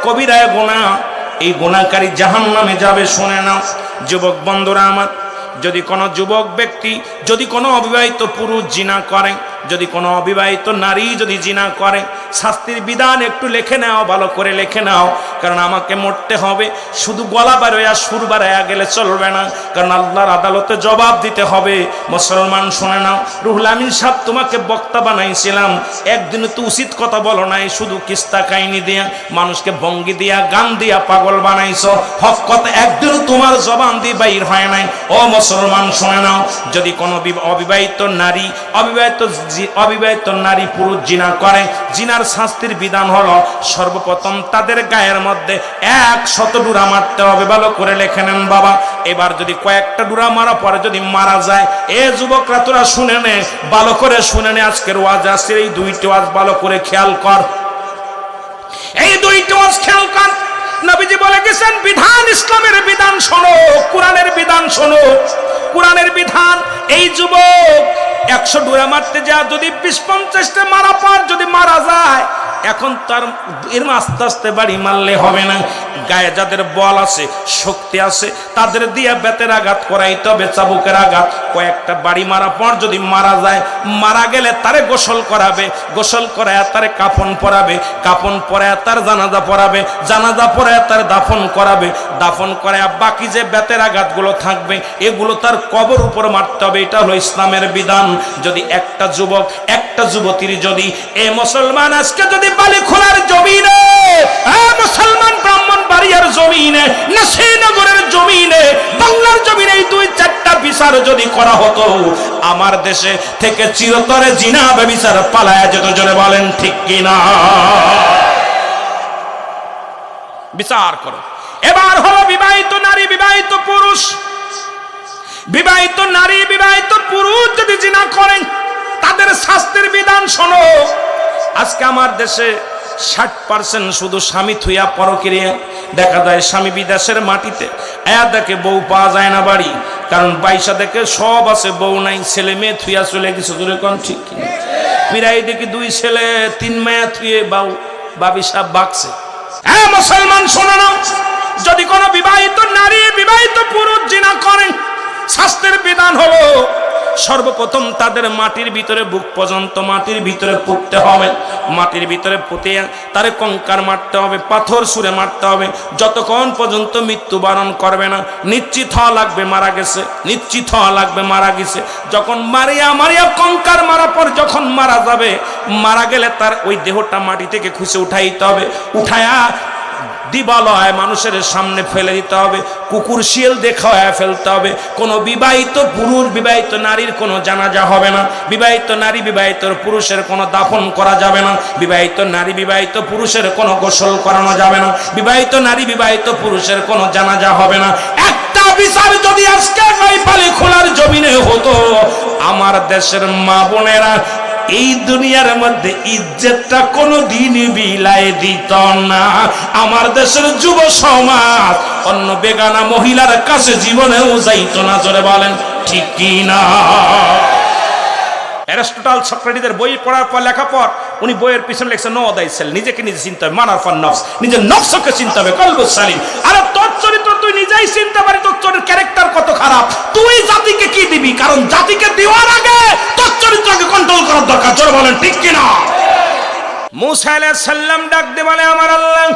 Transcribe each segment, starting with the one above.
কবিরা গুনাহ, এই গুনাহকারী জাহান্নামে যাবে। শুনে নাও যুবক বন্ধুরা আমার, যদি কোনো যুবক ব্যক্তি, যদি কোনো অবিবাহিত পুরুষ জিনা করে, যদি কোনো অবিবাহিত নারী যদি জিনা করে, শাস্তির বিধান একটু লিখে নাও, ভালো করে লিখে নাও। কারণ আমাকে মরতে হবে, শুধু গলা বাড়াইয়া সুর বাড়াইয়া গেলে চলবে না, কারণ আল্লাহর আদালতে জবাব দিতে হবে। মুসলমান শুনে নাও, রুহুল আমিন সাহেব তোমাকে বক্তা বানাইছিলাম, একদিন তো উচিত কথা বলো নাই, শুধু কিস্তা কাহিনী দিয়া মানুষকে ভঙ্গি দিয়া গান দিয়া পাগল বানাইছো। হক কথা একদিন তোমার জবান দিয়ে বাইর হয় নাই। ও মুসলমান শুনে নাও, যদি কোনো অবিবাহিত নারী পুরুষ জিনা করে, জিনার শাস্তির বিধান হলো সর্বপ্রথম তাদের গায়ের মধ্যে 100 ডুরা মারতে হবে। ভালো করে লিখে নেন বাবা। এবার যদি কয়েকটা ডুরা মারা পরে যদি মারা যায়, এ যুবকরা তোরা শুনে নে, ভালো করে শুনে নে, আজকের ওয়াজ আছে, এই দুইটি ওয়াজ ভালো করে খেয়াল কর, এই দুইটি ওয়াজ খেয়াল কর। নবীজি বলে গেছেন বিধান, ইসলামের বিধান শোনো, কোরআনের বিধান শোনো, কোরআনের বিধান। এই যুবক 100 ডুরা মারতে যা যদি 20-50টা মারা পর যদি মারা যায়, এখন তার এর আস্তে আস্তে বাড়ি মারলে হবে না। গায়ে যাদের বল আছে, শক্তি আছে, তাদের দিয়ে বেতের আঘাত করাইতে হবে, চাবুকের আঘাত। কয়েকটা বাড়ি মারা পর যদি মারা যায়, মারা গেলে তারে গোসল করাবে, গোসল করায় তারে কাফন পরাবে, কাফন পরায় তার জানাজা পড়াবে, জানাজা পরায় তার দাফন করাবে, দাফন করায় বাকি যে বেতের আঘাতগুলো থাকবে এগুলো তার কবর উপর মারতে হবে। এটা হলো ইসলামের বিধান। যদি একটা যুবক একটা যুবতীর যদি এ মুসলমান আজকে যদি বালিখোলার জমিনে, মুসলমান ব্রাহ্মণ বাড়িয়ার জমিনে, নরসিংহনগরের জমিনে, বাংলার জমিনে এই 2-4টা বিচার যদি করা হতো, আমার দেশে থেকে চিরতরে জিনা ব্যভিচার পালায়া যেত। জোরে বলেন ঠিক কিনা? বিচার করো। এবার হলো বিবাহিত নারী, বিবাহিত পুরুষ। বিবাহিত নারী, বিবাহিত পুরুষ যদি জিনা করেন, তাদের শাস্তির বিধান শোনো। আজকে আমার দেশে 60% শুধু স্বামী থুইয়া পরকিরিয়া। দেখা যায় স্বামী বিদেশের মাটিতে, দেখে বউ পাওয়া যায় না বাড়ি, কারণ পয়সা দেখে সব আছে, বউ নাই, ছেলে মেয়ে থুইয়া চলে গেছে। দূরে কোন ঠিক কিনা? পিরাই দেখি 2 ছেলে 3 মেয়ে থুয়ে বাবি সাহেব বাগছে। মুসলমান শোনো না, যদি কোনো বিবাহিত নারী বিবাহিত পুরুষ জিনা করেন, শাস্তির বিধান হলো সর্বপ্রথম তাদের মাটির ভিতরে বুক পর্যন্ত মাটির ভিতরে পুঁততে হবে, মাটির ভিতরে পুঁতে তারে কঙ্কার মারতে হবে, পাথর ছুঁড়ে মারতে হবে, যতক্ষণ পর্যন্ত মৃত্যুবরণ করবে না। নিশ্চিত হওয়া লাগবে মারা গেছে, নিশ্চিত হওয়া লাগবে মারা গেছে। যখন মারিয়া কঙ্কার মারা পর যখন মারা যাবে, মারা গেলে তার ওই দেহটা মাটি থেকে খুঁজে উঠাইতে হবে, উঠায়া দিবালয় মানুষের সামনে ফেলে দিতে হবে, কুকুর শিয়াল দেখায় ফেলতে হবে। কোনো বিবাহিত পুরুষ বিবাহিত নারীর কোনো জানাজা হবে না, বিবাহিত নারী বিবাহিত পুরুষের কোনো দাফন করা যাবে না, বিবাহিত নারী বিবাহিত পুরুষের কোনো গোসল করানো যাবে না, বিবাহিত নারী বিবাহিত পুরুষের কোনো জানাজা হবে না। একটা বিচার যদি আজকে বালিখোলার জমিনে হতো, আমার দেশের মা বোনেরা এই দুনিয়ার মধ্যে ইজ্জতটা কোনোদিন বিলায় দিত না। আমার দেশের যুব সমাজ অন্য বেগানা মহিলার কাছে জীবনেও যাইত না। জোরে বলেন ঠিক কি না? অ্যারিস্টটল সক্রেটিসের বই পড়ার পর লেখা পর উনি বইয়ের পিছনে লিখছে নো দাই সেল, নিজেকে নিজে চিনতে হবে, মানার ফর নফস, নিজের নফসকে চিনতে হবে, কলবুস সালিম। আরে তোর চরিত্র তুই নিজেই চিনতে পারি, তোর চরিত্রের ক্যারেক্টার কত খারাপ, তুই জাতিকে কি দিবি? কারণ জাতিকে দেওয়ার আগে তোর চরিত্রকে কন্ট্রোল করার দরকার। জোরে বলেন ঠিক কি না? মুসা আলাইহিস সালাম ডাক দিয়ে বলে, আমার আল্লাহ,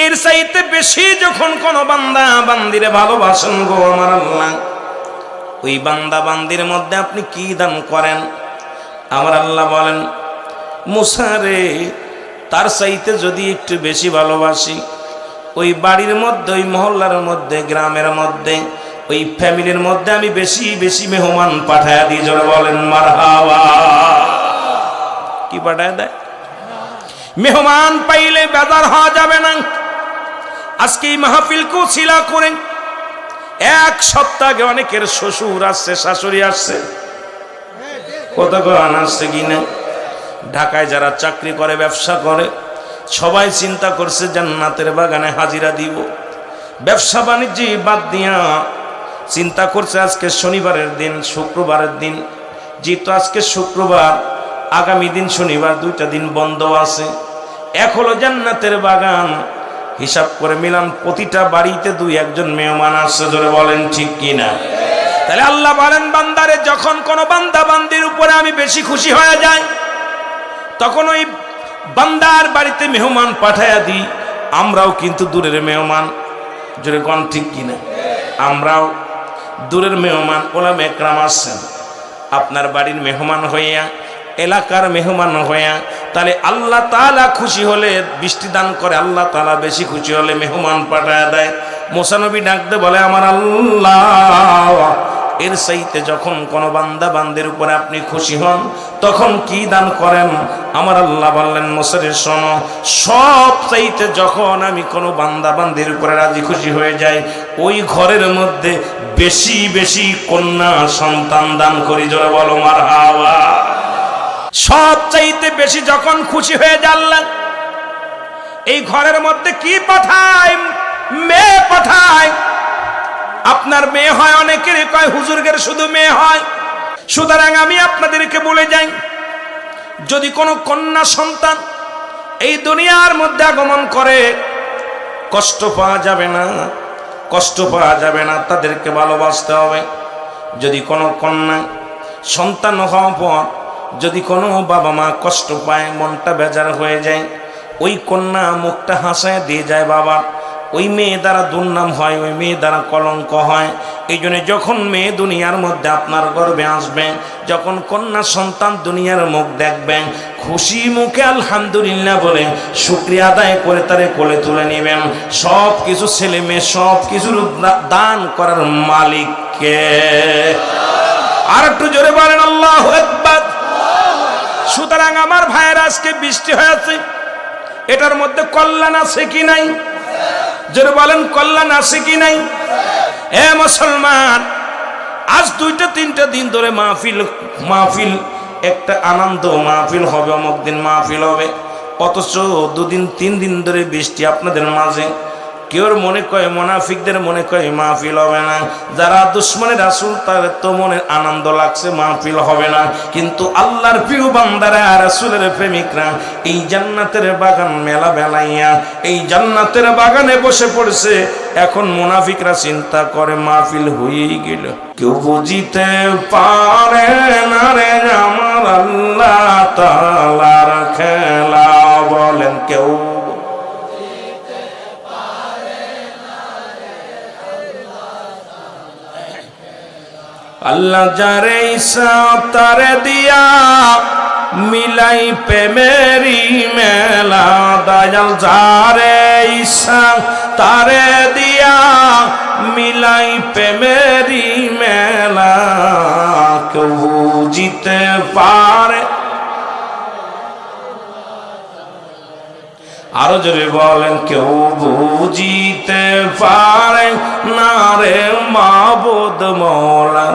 এর চাইতে বেশি যখন কোন বান্দা বান্দিরে ভালোবাসেন গো আমার আল্লাহ, ওই বান্দা বান্দির মধ্যে আপনি কি দান করেন? আমার আল্লাহ বলেন, মুসা রে, তার চাইতে যদি একটু বেশি ভালোবাসি, ওই বাড়ির মধ্যে, ওই মহল্লার মধ্যে, গ্রামের মধ্যে, ওই ফ্যামিলির মধ্যে আমি বেশি বেশি মেহমান পাঠায়া দিই। জোরে বলেন মারহাবা। কি পাঠায় দেয়? মেহমান পাইলে বেজার হওয়া যাবে না। আজকে এই মাহফিলকেও ছিলা করে 1 সপ্তাহ আগে অনেকের শ্বশুর আসছে, শাশুড়ি আসছে, কত গান আসছে কিনা। ঢাকায় যারা চাকরি করে, ব্যবসা করে, সবাই চিন্তা করছে জান্নাতের বাগানে হাজিরা দিব। ব্যবসা বাণিজ্য বাদ দিয়া চিন্তা করছে আজকে শনিবারের দিন, শুক্রবারের দিন, যেহেতু আজকে শুক্রবার, আগামী দিন শনিবার, 2টা দিন বন্ধ আছে, এক হলো জান্নাতের বাগান। হিসাব করে মিলান, প্রতিটা বাড়িতে দুই একজন মেহমান আসছে, জোরে বলেন ঠিক কিনা? তাহলে আল্লাহ বলেন, বান্দারে যখন কোনো বান্দা বান্দির উপরে আমি বেশি খুশি হয়ে যাই, তখন ওই বান্দার বাড়িতে মেহমান পাঠায়া দিই। আমরাও কিন্তু দূরের মেহমান, জোরে কোন ঠিক কিনা? আমরাও দূরের মেহমান। ওলামা একরাম আসছেন আপনার বাড়ির মেহমান হইয়া, এলাকার মেহমান হইয়া। তাহলে আল্লাহ তাআলা খুশি হলে বৃষ্টি দান করে, আল্লাহ তাআলা বেশি খুশি হলে মেহমান পাঠায়া দেয়। মুসা নবী ডাকতে বলে, আমার আল্লাহ, এর চাইতে যখন কোনো বান্দা বান্দির উপরে আপনি খুশি হন, তখন কি দান করেন? আমার আল্লাহ বললেন, মুসারে শোনো, সব চাইতে যখন আমি কোনো বান্দা বান্দির উপরে রাজি খুশি হয়ে যাই, ওই ঘরের মধ্যে বেশি বেশি কন্যা সন্তান দান করি। জোরে বলো মারহাবা। সব চাইতে বেশি যখন খুশি হয়ে যাল্লাম, এই ঘরের মধ্যে কি পাঠায়? মেয়ে পাঠায়। আপনার মেয়ে হয়, অনেকের কয় হুজুরগের শুধু মেয়ে হয়। সুতরাং আমি আপনাদেরকে বলে যাই, যদি কোনো কন্যা সন্তান এই দুনিয়ার মধ্যে আগমন করে, কষ্ট পাওয়া যাবে না, কষ্ট পাওয়া যাবে না, তাদেরকে ভালোবাসতে হবে। যদি কোনো কন্যা সন্তান হওয়ার পর যদি কোনো বাবা মা কষ্ট পায়, মনটা বেজার হয়ে যায়, ওই কন্যা মুখটা হাসায় দিয়ে যায় বাবা, ওই মেয়ে দ্বারা দুর্নাম হয়, ওই মেয়ে দ্বারা কলঙ্ক হয়। এই জন্য যখন মেয়ে দুনিয়ার মধ্যে আপনার গর্ভে আসবে, যখন কন্যা সন্তান দুনিয়ার মুখ দেখবেন, খুশি মুখে আলহামদুলিল্লাহ বলে শুকরিয়া আদায় করে তারে কোলে তুলে নেবেন। সব কিছু ছেলে মেয়ে সব কিছুর দান করার মালিককে। আর একটু জোরে বলেন আল্লাহু আকবার। সুতরাং আমার ভাইয়ের, আজকে বৃষ্টি হয়েছে, এটার মধ্যে কল্যাণ আছে কি নাই? জোরে বলেন, কল্যাণ আছে কি নাই? এ মুসলমান, আজ 2-3 দিন ধরে মাহফিল একটা আনন্দ মাহফিল হবে, অমুক দিন মাহফিল হবে, অথচ 2-3 দিন ধরে বৃষ্টি আপনাদের মাঝে। কেউ মনে কয়, মুনাফিকদের মনে কয় মাহফিল হবে না। যারা দুশমনের রাসূল, তাদের তো মনে আনন্দ লাগছে মাহফিল হবে না। কিন্তু আল্লাহর প্রিয় বান্দারা, রাসূলের প্রেমিকরা এই জান্নাতের বাগান মেলা বেলাইয়া এই জান্নাতের বাগানে বসে পড়ছে। এখন মুনাফিকরা চিন্তা করে মাহফিল হয়েই গেল। কেউ বুঝিতে পারে না রে আমার আল্লাহ তাআলার খেলা। বলেন, কেউ আল্লাহ যারে ইচ্ছা তারে দিয়া মিলাই প্রেমেরি মেলা। দয়াল যারে ইচ্ছা তারে দিয়া মিলাই প্রেমেরি মেলা। কেউ বুঝিতে পারে, আরো জোরে বলেন, কেউ বুঝিতে পারে না রে মাবুদ মওলা।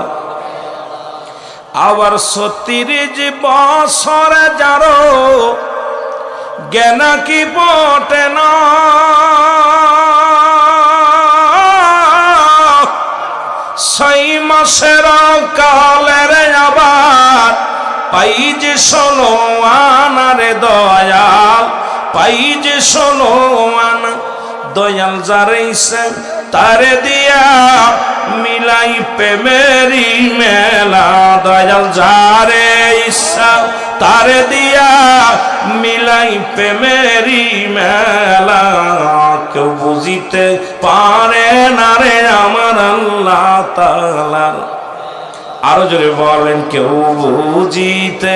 আবার 36 বছর যারো জ্ঞান কি বটে না, 6 মাসের কালের আবার পাই যে 16 আনারে দয়াল, পাই যে 16 আনা। দয়াল যারে ইচ্ছা তারে দিয়া মিলাই প্রেমেরি মেলা। দয়াল যারে ইচ্ছা তারে দিয়া মিলাই প্রেমেরি মেলা। কেউ বুঝিতে পারে না রে আমার আল্লাহ তাআলা। আরো জোরে বলেন, কেউ বুঝিতে।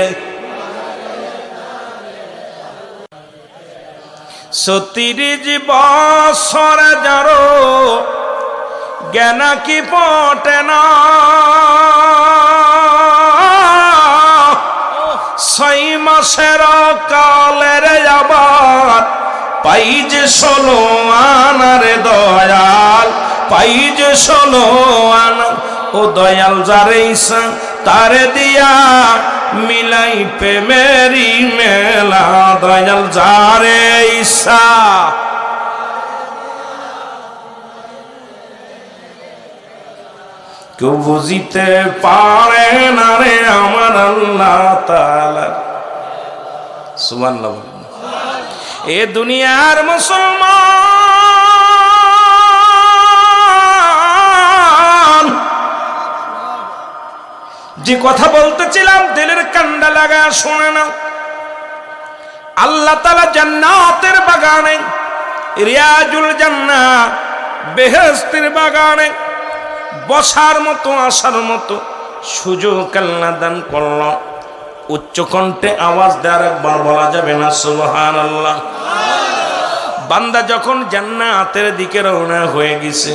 36 বছর যারো জ্ঞান কি পটে না, 6 মাসের কালের আবার পাই যে 16 আনারে দয়াল, পাই যে 16 আনা। ও দয়াল যারে ইচ্ছা তারে দিয়া মিলাই প্রেমেরি মেলা। দয়াল যারে ইচ্ছা কেউ বুঝিতে পারে না রে আমার আল্লাহ তাআলা। সুবহানাল্লাহ। এ দুনিয়ার মুসলমান, যে কথা বলতেছিলাম দিলের কান্ডা লাগা শোনে না। আল্লাহ তাআলা জান্নাতের বাগানে, রিয়াজুল জান্নাহ বেহেশতের বাগানে বসার মতো আসার মতো সুযোগ আল্লাহ দান করল। উচ্চ কণ্ঠে আওয়াজ দেওয়ার একবার বলা যাবে না সুবহানাল্লাহ? বান্দা যখন জান্নাতের দিকে রওনা হয়ে গেছে,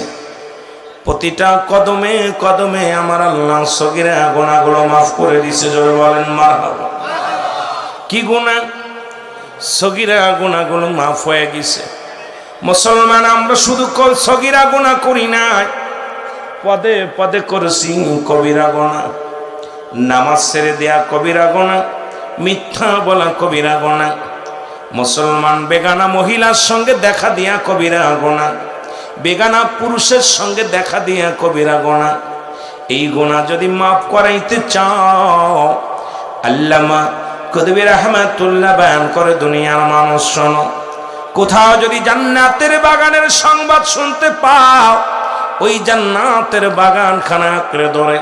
প্রতিটা কদমে কদমে আমার আল্লাহ সগীরা গুনাহগুলো মাফ করে দিয়েছে। জোরে বলেন মারহাবা। কি গুনাহ? সগীরা গুনাহগুলো মাফ হয়ে গেছে। মুসলমান, আমরা শুধু সগীরা গুনাহ করি না, পদে পদে করেছি কবিরা গুনাহ। নামাজ ছেড়ে দেয়া কবিরা গুনাহ, মিথ্যা বলা কবিরা গুনাহ, মুসলমান বেগানা মহিলার সঙ্গে দেখা দিয়া কবিরা গুনাহ, বেগানা পুরুষের সঙ্গে দেখা দিয়া কবিরা গুনাহ। এই গুনাহ যদি মাফ করাইতে চাও, আল্লামা কদবী রাহমাতুল্লাহ বয়ান করে, দুনিয়ার মানুষ শোনো, কোথাও যদি জান্নাতের বাগানের সংবাদ শুনতে পাও, ওই জান্নাতের বাগানখানা আঁকড়ে ধরে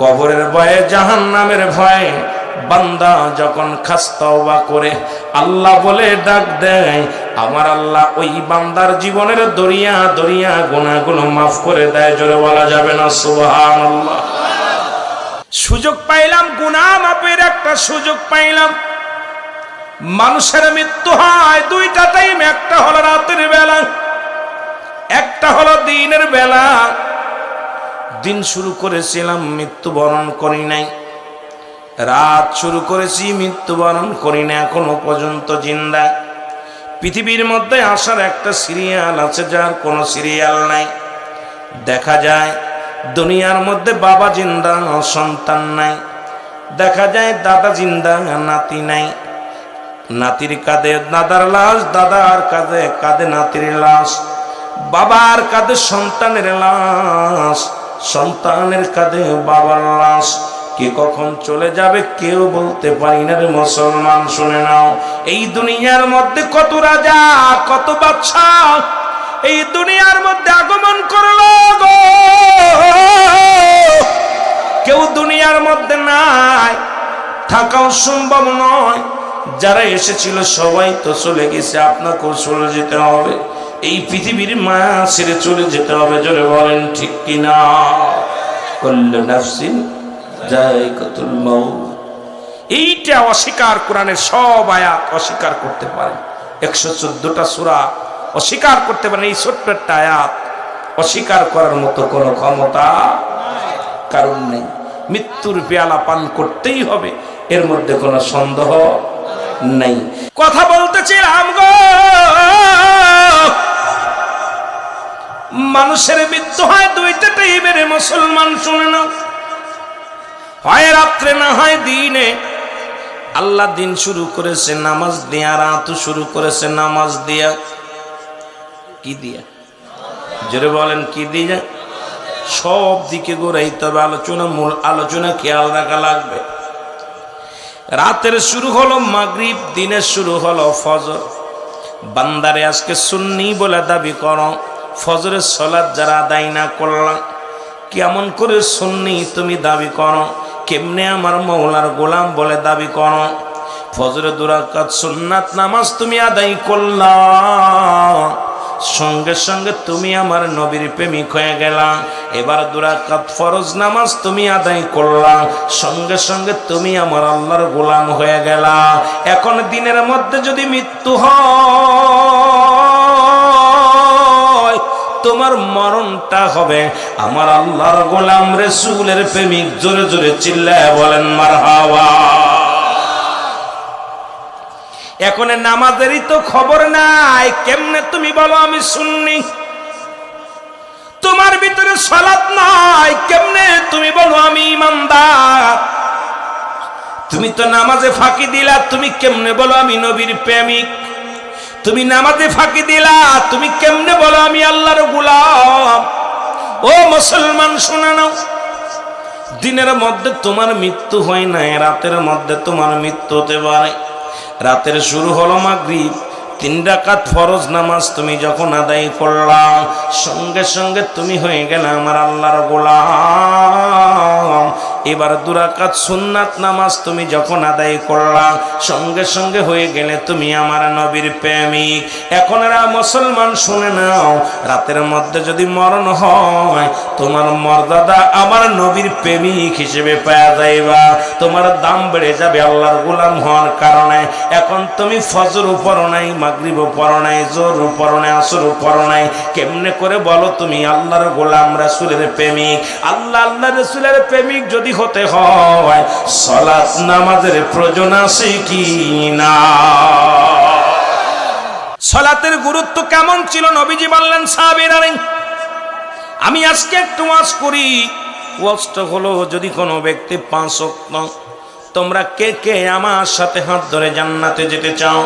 কবরের ভয়ে, জাহান্নামের ভয়ে বান্দা যখন খাস তওবা করে আল্লাহ বলে ডাক দেয়, আমার আল্লাহ ওই বান্দার জীবনের দরিয়া দরিয়া গুনাহগুলো মাফ করে দেয়। জোরে বলা যাবে না সুবহানাল্লাহ? সুযোগ পাইলাম, গুনাহ মাফের একটা সুযোগ পাইলাম। মানুষের মৃত্যু হয় দুইটা টাইম, একটা হলো রাতের বেলা, একটা হলো দিনের বেলা। দিন শুরু করেছিলাম, মৃত্যুবরণ করি নাই। রাত শুরু করেছি, মৃত্যুবরণ করি না, এখনো পর্যন্ত জিন্দা। পৃথিবীর মধ্যে আসার একটা সিরিয়াল আছে, যার কোনো সিরিয়াল নাই। দেখা যায় দুনিয়ার মধ্যে বাবা জিন্দা, সন্তান নাই। দেখা যায় দাদা জিন্দা, নাতি নাই। নাতির কাঁধে দাদার লাশ, দাদার কাঁধে কাঁধে নাতির লাশ, বাবার কাঁধে সন্তানের লাশ, সন্তানের কাঁধে বাবার লাশ। কে কখন চলে যাবে কেউ বলতে পারি না রে মুসলমান। শুনে নাও, এই দুনিয়ার মধ্যে কত রাজা, কত বাদশা এই দুনিয়ার মধ্যে আগমন করলো গো, কেউ দুনিয়ার মধ্যে নাই, থাকাও সম্ভব নয়। যারা এসেছিল সবাই তো চলে গেছে, আপনাকেও চলে যেতে হবে। এই পৃথিবীর মায়া ছেড়ে চলে যেতে হবে। জোরে বলেন ঠিক কিনা? কুল্লু নাফসিন যায়কাতুল মাউত। এইটা অস্বীকার, কোরআনের সব আয়াত অস্বীকার করতে পারে। 114টা সূরা অস্বীকার করতে পারে। এই ছোট্ট একটা আয়াত অস্বীকার করার মতো কোনো ক্ষমতা কারণ নেই। মৃত্যুর পেয়ালা পান করতেই হবে, এর মধ্যে কোনো সন্দেহ নেই। কথা বলতেছিলাম গো, মানুষের মৃত্যু হয় দুইটা টাইমের মুসলমান। শুনে নাও, হয় রাত্রে না হয় দিনে। আল্লাহ দিন শুরু করেছে নামাজ দিয়া, রাত শুরু করেছে নামাজ দিয়া। কি দিয়া? জোরে বলেন কি দিয়া? সব দিকে ঘুরাইতে হবে। আলোচনা, মূল আলোচনা খেয়াল রাখা লাগবে। রাতের শুরু হলো মাগরিব, দিনের শুরু হলো ফজর। বান্দারে আজকে সুন্নি বলে দাবি করো, ফজরের সালাত যারা আদায় না করলাম, কেমন করে সুন্নি তুমি দাবি করো? কেমনে আমার মওলার গোলাম বলে দাবি করো? ফজরে 2 রাকাত সুন্নাত নামাজ তুমি আদায় করলা, সঙ্গে সঙ্গে তুমি আমার নবীর প্রেমিক হয়ে গেলা। এবার 2 রাকাত ফরজ নামাজ তুমি আদায় করলা, সঙ্গে সঙ্গে তুমি আমার আল্লাহর গোলাম হয়ে গেলা। এখন দিনের মধ্যে যদি মৃত্যু হয়, তোমার মরণটা হবে আমার আল্লাহর গোলাম রাসূলের প্রেমিক। জোরে জোরে চিল্লায় বলেন মারহাবা। এখন নামাজেরই তো খবর নাই, কেমনে তুমি বলো আমি সুন্নি? তোমার ভিতরে সালাত নাই, কেমনে তুমি বলো আমি ইমানদার? তুমি তো নামাজে ফাঁকি দিলা, তুমি কেমনে বলো আমি নবীর প্রেমিক? তুমি নামাজে ফাঁকি দিলা, তুমি কেমনে বলো আমি আল্লাহর গোলাম? ও মুসলমান শুনে নাও, দিনের মধ্যে তোমার মৃত্যু হয় না, রাতের মধ্যে তোমার মৃত্যু হতে পারে। রাতের শুরু হলো মাগরিব, 3 রাকাত ফরজ নামাজ তুমি যখন আদায় করলা, সঙ্গে সঙ্গে তুমি হয়ে গেলে আমার আল্লাহর গোলাম। এবার 2 রাকাত সুন্নাত নামাজ তুমি যখন আদায় করলা, সঙ্গে সঙ্গে হয়ে গেলে তুমি আমার নবীর প্রেমিক। এখন এরা মুসলমান শুনে নাও, রাতের মধ্যে যদি মরণ হয়, তোমার মর্যাদা আমার নবীর প্রেমিক হিসেবে পাওয়া যাইবা, তোমার দাম বেড়ে যাবে আল্লাহর গোলাম হওয়ার কারণে। এখন তুমি ফজর পড়ো নাই, মাগরিব পড়ো নাই, জোহর পড়ো নাই, আসর পড়ো নাই, কেমনে করে বলো তুমি আল্লাহর গোলাম রাসূলের প্রেমিক? আল্লাহ রাসূলের প্রেমিক যদি হতে হয়, সালাত নামাজের প্রয়োজন আছে কি না? সালাতের গুরুত্ব কেমন ছিল নবীজি বললেন সাহাবীরা, আমি আজকে একটু ওয়াজ করি। ওয়াজটা হলো, যদি কোনো ব্যক্তি 5 ওয়াক্ত, তোমরা কে কে আমার সাথে হাত ধরে জান্নাতে যেতে চাও?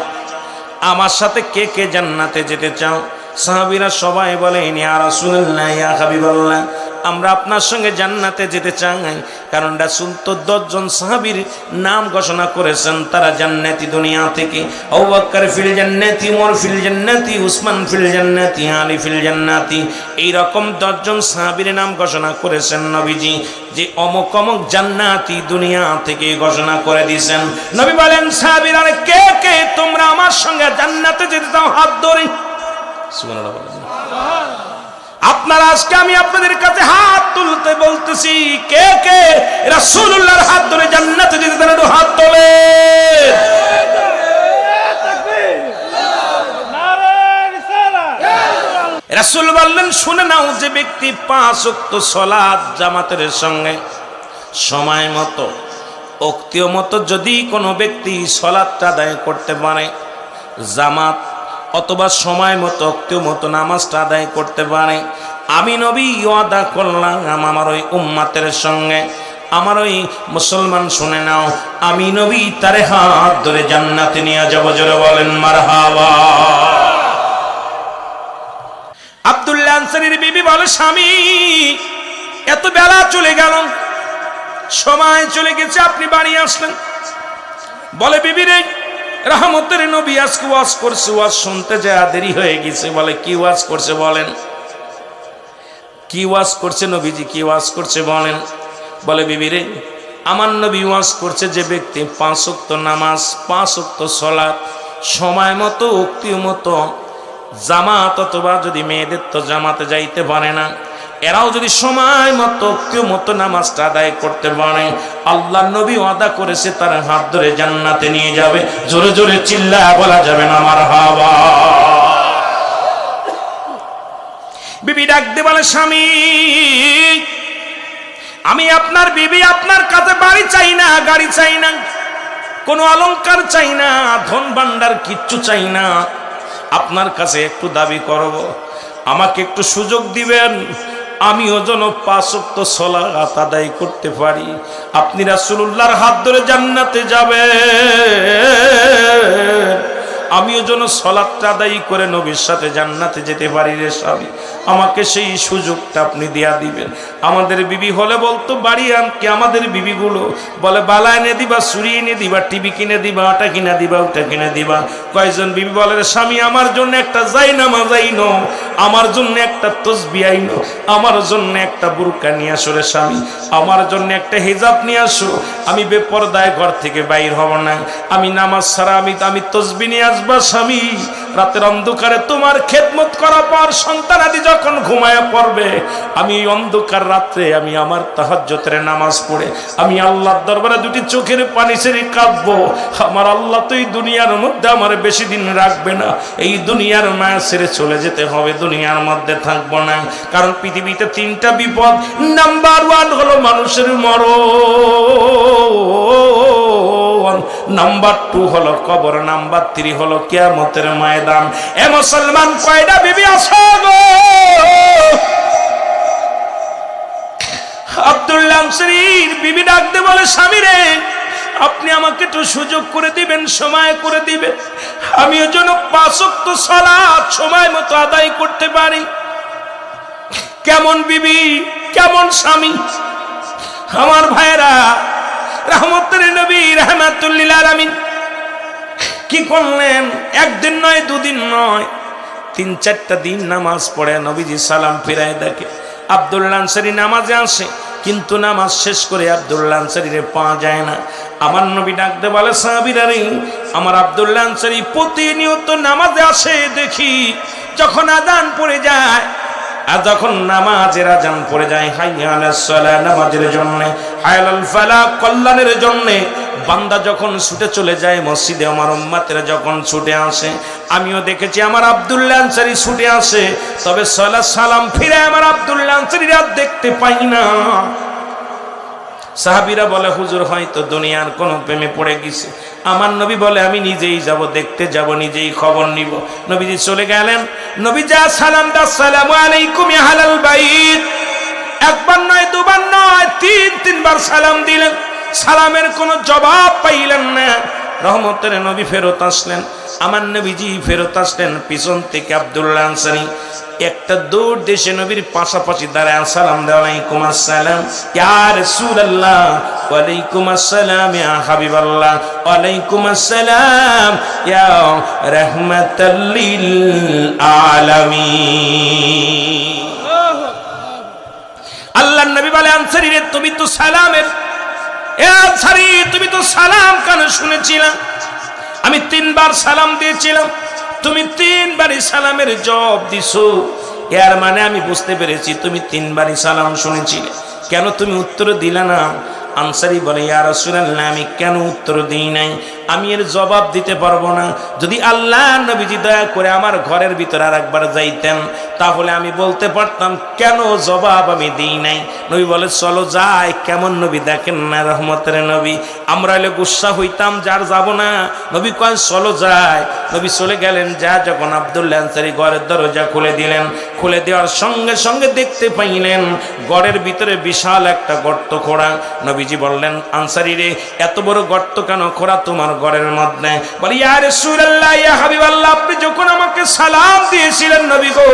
আমার সাথে কে কে জান্নাতে যেতে চাও? সাহাবীরা সবাই বলেন ইয়া রাসূলুল্লাহ, ইয়া হাবিবাল্লাহ, আমরা আপনার সঙ্গে জান্নাতে যেতে চাই। কারণ রাসূল তো 10 জন সাহাবীর নাম ঘোষণা করেছেন, তারা জান্নাতি দুনিয়া থেকে। আবু বকর ফিল জান্নাতি, উমর ফিল জান্নাতি, উসমান ফিল জান্নাতি, আলী ফিল জান্নাতি, এইরকম 10 জন সাহাবীর নাম ঘোষণা করেছেন নবীজি, যে অমুক অমুক জান্নাতি দুনিয়া থেকে ঘোষণা করে দিয়েছেন। নবী বলেন সাহাবীরা, কে কে তোমরা আমার সঙ্গে জান্নাতে যেতে চাও? হাত ধরে। সুবহানাল্লাহ বলেন। আপনারা আজকে আমি আপনাদের কাছে হাত তুলতে বলতেছি, কে কে রাসূলুল্লাহর হাত ধরে জান্নাতে যেতে চান? একটু হাত তোলে। রাসূল বললেন, শুনে নাও, যে ব্যক্তি 5 ওয়াক্ত সালাত জামাতের সঙ্গে সময় মতো, ওক্তীয় মতো যদি কোনো ব্যক্তি সালাতটা আদায় করতে পারে, জামাত অথবা সময় মতো ওক্তীয় মতো নামাজটা আদায় করতে পারে, আমি নবী ওয়াদা করলাম আমার ওই উম্মতের সঙ্গে, আমার ওই মুসলমান শুনে নাও, আমি নবী তারে হাত ধরে জান্নাতে নিয়ে যাব। জোরে বলেন মারহাবা। আব্দুল্লাহ আনসারীর বিবি বলে, স্বামী এত বেলা চলে গেল, সময় চলে গেছে, আপনি বাড়ি আসলেন। বলে, বিবি রে, রহমতের নবী আজকে ওয়াজ করছে, ওয়াজ শুনতে যায় দেরি হয়ে গেছে। বলে, কি ওয়াজ করছে বলেন? কি ওয়াজ করছে নবীজি, কি ওয়াজ করছে বলেন? বলে, বিবি রে, আমার নবী ওয়াজ করছে, যে ব্যক্তি 5 ওয়াক্ত নামাজ, 5 ওয়াক্ত সালাত সময় মতো ওক্তীয় মতো, জামাত অথবা যদি মেয়েদের তো জামাতে যাইতে পারে না, এরাও যদি সময় মতো ওক্তীয় মতো নামাজটা আদায় করতে পারে, আল্লাহ নবী ওয়াদা করেছে তার হাত ধরে জান্নাতে নিয়ে যাবে। জোরে জোরে চিল্লায়া বলা যাবে না মারহাবা। বিবি ডাক দিয়ে বলে, স্বামী আমি আপনার বিবি, আপনার কাছে বাড়ি চাই না, গাড়ি চাই না, কোনো অলংকার চাই না, ধন ভান্ডার কিচ্ছু চাই না, আপনার কাছে একটু দাবি করব, আমাকে একটু সুযোগ দিবেন, আমিও যেন 5 ওয়াক্ত সালাত আদায় করতে পারি, আপনি রাসূলুল্লাহর হাত ধরে জান্নাতে যাবেন, আমিও যেন সালাতটা আদায় করে নবীর সাথে জান্নাতে যেতে পারি রে স্বামী, আমাকে সেই সুযোগটা আপনি দেয়া দিবেন। আমাদের বিবি হলে বলতো, বাড়ি আনকে আমাদের বিবিগুলো বলে, বালা এনে দিবা, চুরি এনে দিবা, টিভি কিনে দিবা, ওটা কিনে দিবা, ওটা কিনে দিবা। কয়েকজন বিবি বলে, স্বামী আমার জন্য একটা জায়নামাজ আইনো, আমার জন্য একটা তসবিহ আইনো, আমার জন্য একটা বুরকা নিয়ে আসো রে স্বামী, আমার জন্য একটা হিজাব নিয়ে আসো, আমি বেপরদায় ঘর থেকে বাইর হব না, আমি নামাজ ছাড়া আমি তসবিহ নিয়ে আসবা স্বামী, রাতের অন্ধকারে তোমার খেদমত করার পর সন্তানাদি যখন ঘুমায় পড়বে, আমি অন্ধকার রাত্রে আমি আমার তাহাজ্জুদের নামাজ পড়ে আমি আল্লাহর দরবারে 2টি চোখের পানি ছেড়ে কাঁদবো, আমার আল্লাহ তো এই দুনিয়ার মধ্যে আমার বেশি দিন রাখবে না, এই দুনিয়ার মায়া ছেড়ে চলে যেতে হবে, দুনিয়ার মধ্যে থাকবো না। কারণ পৃথিবীতে 3টা বিপদ, নাম্বার 1 হলো মানুষের মরণ, নাম্বার 2 হলো কবর, নাম্বার 3 হলো কিয়ামতের ময়দান। এ মুসলমান, কয়টা বিবি আছো গো? আব্দুল্লাহ আনসারীর বিবি ডাক দিয়ে বলে, স্বামী রে, আপনি আমাকে একটু সুযোগ করে দিবেন, সময় করে দিবেন, আমিও যেন 5 ওয়াক্ত সালাত সময় মতো আদায় করতে পারি। কেমন বিবি, কেমন স্বামী? আমার ভাইরা, রহমতের নবী রাহমাতুল লিল আলামিন কি করলেন? একদিন নয়, দুদিন নয়, 3-4টা দিন নামাজ পড়ে নবীজি সালাম ফিরায় দেখে আব্দুল্লাহ আনসারী নামাজে আসে, কিন্তু নামাজ শেষ করে আব্দুল্লাহ আনসারীরে পাওয়া যায় না। আমার নবী ডাকতে বলে, সাহাবীরা রে, আমার আব্দুল্লাহ আনসারী প্রতিনিয়ত নামাজে আসে দেখি, যখন আযান পড়ে যায়, আর যখন নামাজের আযান পড়ে যায়, হাইয়া আলাস সালাহ নামাজের জন্য, হাইয়া আলাল ফালাহ কল্যাণের জন্য, বান্দা যখন ছুটে চলে যায় মসজিদে, আমার উম্মতেরা যখন ছুটে আসে, আমিও দেখেছি আমার আব্দুল্লাহ আনসারী ছুটে আসে, তবে সালাত সালাম ফিরে আমার আব্দুল্লাহ আনসারীর আর দেখতে পাই না। সাহাবীরা বলে, হুজুর হয়তো দুনিয়ার কোন প্রেমে পড়ে গেছে। আমার নবী বলে, আমি নিজেই যাব, দেখতে যাব, নিজেই খবর নিব। নবীজি চলে গেলেন। নবী যা সালাম দা, আসসালামু আলাইকুম ইয়া আহলাল বাইত, একবার নয়, দুবার নয়, 3-3বার সালাম দিলেন। সালামের কোনো জবাব পাইলেন না। রহমতের নবী ফেরত আসলেন। আমার নবীজি ফেরত আসলেন, পিছন থেকে আব্দুল্লাহ আনসারী একটা দৌড় দেশে নবীর পাশাপাশি দাঁড়ায় সালাম দেয়, ওয়ালাইকুম আসসালাম ইয়া রাসূলুল্লাহ, ওয়ালাইকুম আসসালাম ইয়া হাবিবাল্লাহ, ওয়ালাইকুম আসসালাম ইয়া রাহমাতাল লিল আলামিন। আল্লাহর নবী বলে, আনসারী রে, তুমি তো সালামের, এ আনসারী তুমি তো সালাম কানে শুনেছিলাম, আমি 3বার সালাম দিয়েছিলাম, তুমি 3বারই সালামের জবাব দিছো। এর মানে আমি বুঝতে পেরেছি তুমি 3বারই সালাম শুনেছিলে, কেন তুমি উত্তর দিলা না? আনসারী বলে, ইয়া রাসূলুল্লাহ, আমি কেন উত্তর দিই নাই? আমি এর জবাব দিতে পারবো না। যদি আল্লাহ নবীজি দয়া করে আমার ঘরের ভিতরে আর একবার যাইতেন, তাহলে আমি বলতে পারতাম কেন জবাব আমি দিই নাই। নবী বলে, চলো যাই। কেমন নবী দেখেন না, রহমতের নবী। আমরা হলে গুসা হইতাম, যার যাব না। নবী কয়, চলো যাই। নবী চলে গেলেন। যা যখন আব্দুল্লাহ আনসারী ঘরের দরজা খুলে দিলেন, খুলে দেওয়ার সঙ্গে সঙ্গে দেখতে পাইলেন ঘরের ভিতরে বিশাল একটা গর্ত খোঁড়া। নবীজি বললেন, আনসারী রে, এত বড় গর্ত কেন খোঁড়া তোমার ঘরের মধ্যে? বলি, ইয়া রাসূলুল্লাহ, ইয়া হাবিবাল্লাহ, আপনি যখন আমাকে সালাম দিয়েছিলেন নবী গো,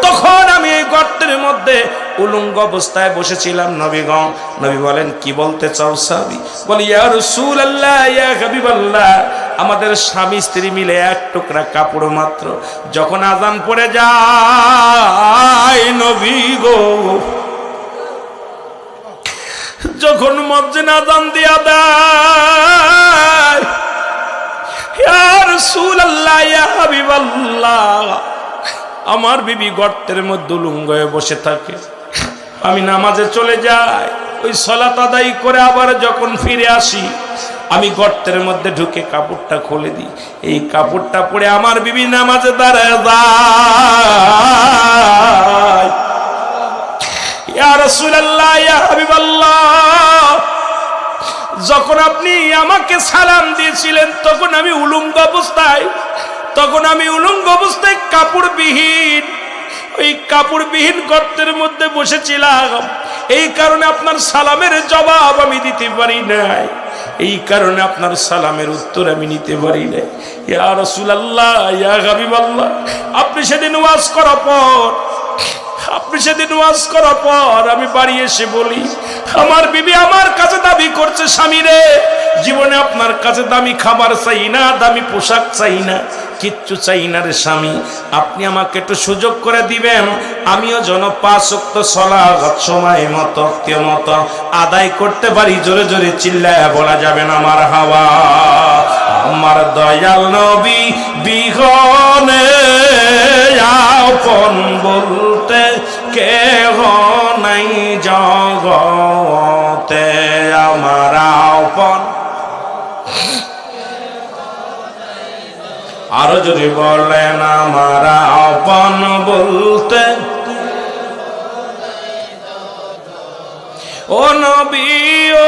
তখন আমি এই গর্তের মধ্যে উলঙ্গ অবস্থায় বসেছিলাম নবী গো। নবী বলেন, কি বলতে চাও সাহাবী? বলি, ইয়া রাসূলুল্লাহ, ইয়া হাবিবাল্লাহ, আমাদের স্বামী স্ত্রী মিলে এক টুকরা কাপড় মাত্র, যখন আযান পড়ে যায় নবী গো, যখন মুয়াজ্জিন আযান দিয়া দেয়, ইয়া রাসূলুল্লাহ, ইয়া হাবিবাল্লাহ, আমার বিবি গর্তের মধ্যে উলঙ্গ হয়ে বসে থাকে। আমি নামাজে চলে যাই, ওই সালাত আদায় করে আবার যখন ফিরে আসি, আমি গর্তের মধ্যে ঢুকে কাপড়টা খুলে দিই। এই কাপড়টা পরে আমার বিবি নামাজে দাঁড়ায় যায়। ইয়া রাসূলুল্লাহ, ইয়া হাবিবাল্লাহ, যখন আপনি আমাকে সালাম দিয়েছিলেন তখন আমি উলঙ্গ অবস্থায় কাপড়বিহীন, ওই কাপড়বিহীন গর্তের মধ্যে বসেছিলাম। এই কারণে আপনার সালামের জবাব আমি দিতে পারি নাই, এই কারণে আপনার সালামের উত্তর আমি নিতে পারি নাই। ইয়া রাসূলুল্লাহ, ইয়া হাবিবাল্লাহ, আপনি সেদিন ওয়াজ করার পর আমি বাড়ি এসে বলি, আমার বিবি আমার কাছে দাবি করছে, স্বামী রে, জীবনে আপনার কাছে দামি খাবার চাই না, দামি পোশাক চাই না, কিচ্ছু চাই না রে স্বামী, আপনি আমাকে একটু সুযোগ করে দিবেন, আমিও যেন 5 ওয়াক্ত সালাত সময় মতো আদায় করতে পারি। জোরে জোরে চিল্লায়া বলা যাবে না মারহাবা। আমার দয়াল নবী বিহনে আপন বলতে কেহ নাই জগতে, আমার আপন, আরো যদি বলেন, আমার আপন বলতে ও নবী, ও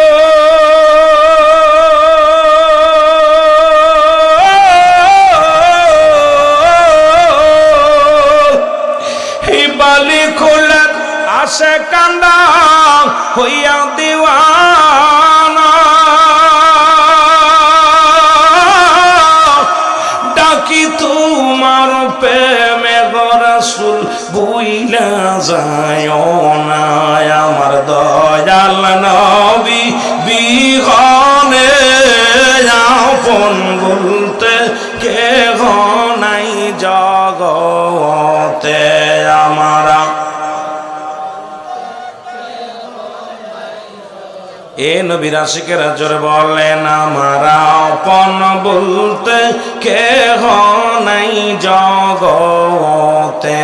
বালি খোলেন আসে কান্দা হইয়া দিওয়ানা, ডাকি তোমার প্রেমে গো রাসূল বুইলা যায় না, আমার দয়াল নবী বিহনে আপন বলতে এ নবীর আশিকেরা জোরে বলেন আমার আপন বলতে কেহ নাই জগতে,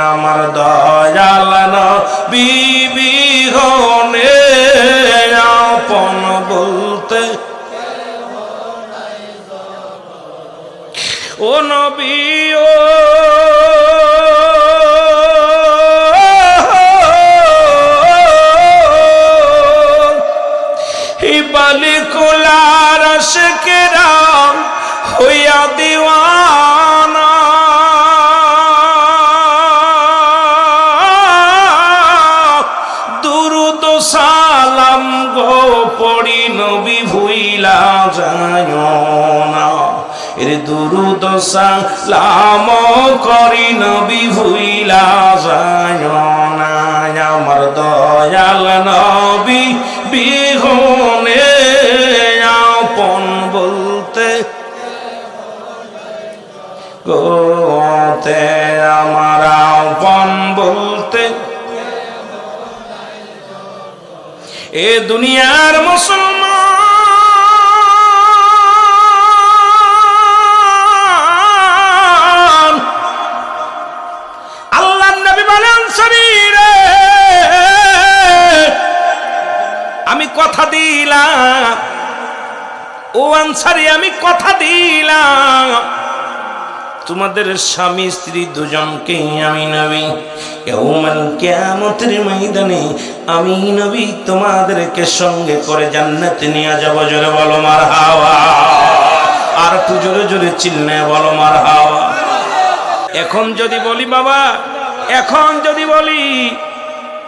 আমার দয়াল নবী বিহনে আপন বলতে ও নবী ও বালিকুলার আশিকেরা হইয়া দিওয়ানা, দুরুদ সালাম গো পড়ি নবী ভুইলা যায় না, এর দুরুদ সালাম করি নবী ভুইলা যায় না, আমার দয়াল নবী বিহনে আপন বলতে গোতে, আমার আপন বলতে এ দুনিয়ার মুসলমান আল্লাহর নবী বলেন শরীরে আমি কথা দিলাম, ও আনসারী আমি কথা দিলাম তোমাদের স্বামী স্ত্রী দুজনকেই আমি নবী ইয়াউমাল কিয়ামতের ময়দানে আমি নবী তোমাদেরকে সঙ্গে করে জান্নাতে নিয়ে যাব। জোরে বলো মারহাবা, আর একটু জোরে জোরে চিল্লায়ে বলো মারহাবা। এখন যদি বলি বাবা, এখন যদি বলি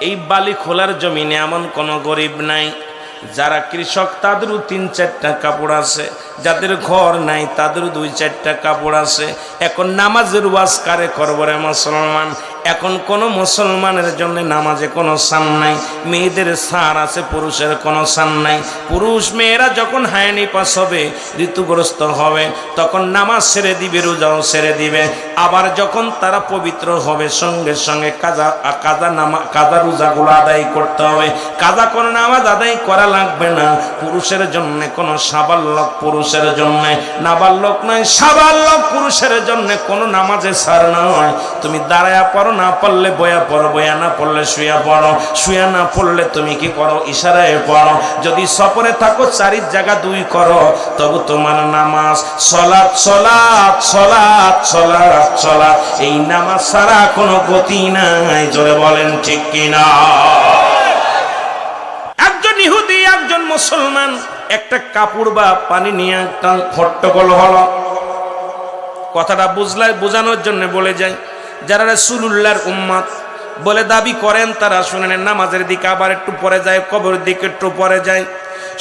এই বালি খোলার জমিনে এমন কোনো গরিব নাই, যারা কৃষক তাদেরও ৩-৪টা কাপড় আছে, যাদের ঘর নাই তাদেরও ২-৪টা কাপড় আছে। এখন নামাজের ওয়াজ কারে করবো রে মুসলমান? এখন কোনো মুসলমানের জন্য নামাজে কোনো সান নাই, মেয়েদের সার আছে, পুরুষের কোনো সান নাই। পুরুষ মেয়েরা যখন হায়ানি পাস হবে, ঋতুগ্রস্ত হবে, তখন নামাজ ছেড়ে দিবে, রোজাও ছেড়ে দিবে। আবার যখন তারা পবিত্র হবে সঙ্গে সঙ্গে কাজা রোজাগুলো আদায় করতে হবে। কাজা কোনো নামাজ আদায় করা লাগবে না। পুরুষের জন্য কোনো সাবাল্যক পুরুষের জন্য, নাবাল্যক নয় সাবাল্যক পুরুষের জন্য কোনো নামাজে সার নয়। তুমি দাঁড়ায়া পড়ো, না পড়লে বয়া পড়ো, বয়া না পড়লে শুয়া পড়ো, শুয়া না পড়লে তুমি কি করো? ইশারায় পড়ো। যদি সফরে থাকো 4 জায়গা 2 করো, তবু তোমার নামাজ সলাৎ সলাৎ সলাৎ সলাৎ সলাৎ, এই নামাজ ছাড়া কোনো গতি নাই। জোরে বলেন ঠিক কিনা? একজন ইহুদি একজন মুসলমান একটা কাপড় বা পানি নিয়ে একটা হট্টগোল হলো। কথাটা বোঝানোর জন্য বলে যায়, যারা রাসূলুল্লাহর উম্মত বলে দাবি করেন তারা শুনেন, নামাজের দিকে আবার একটু পরে যায়, কবরের দিকে একটু পরে যায়,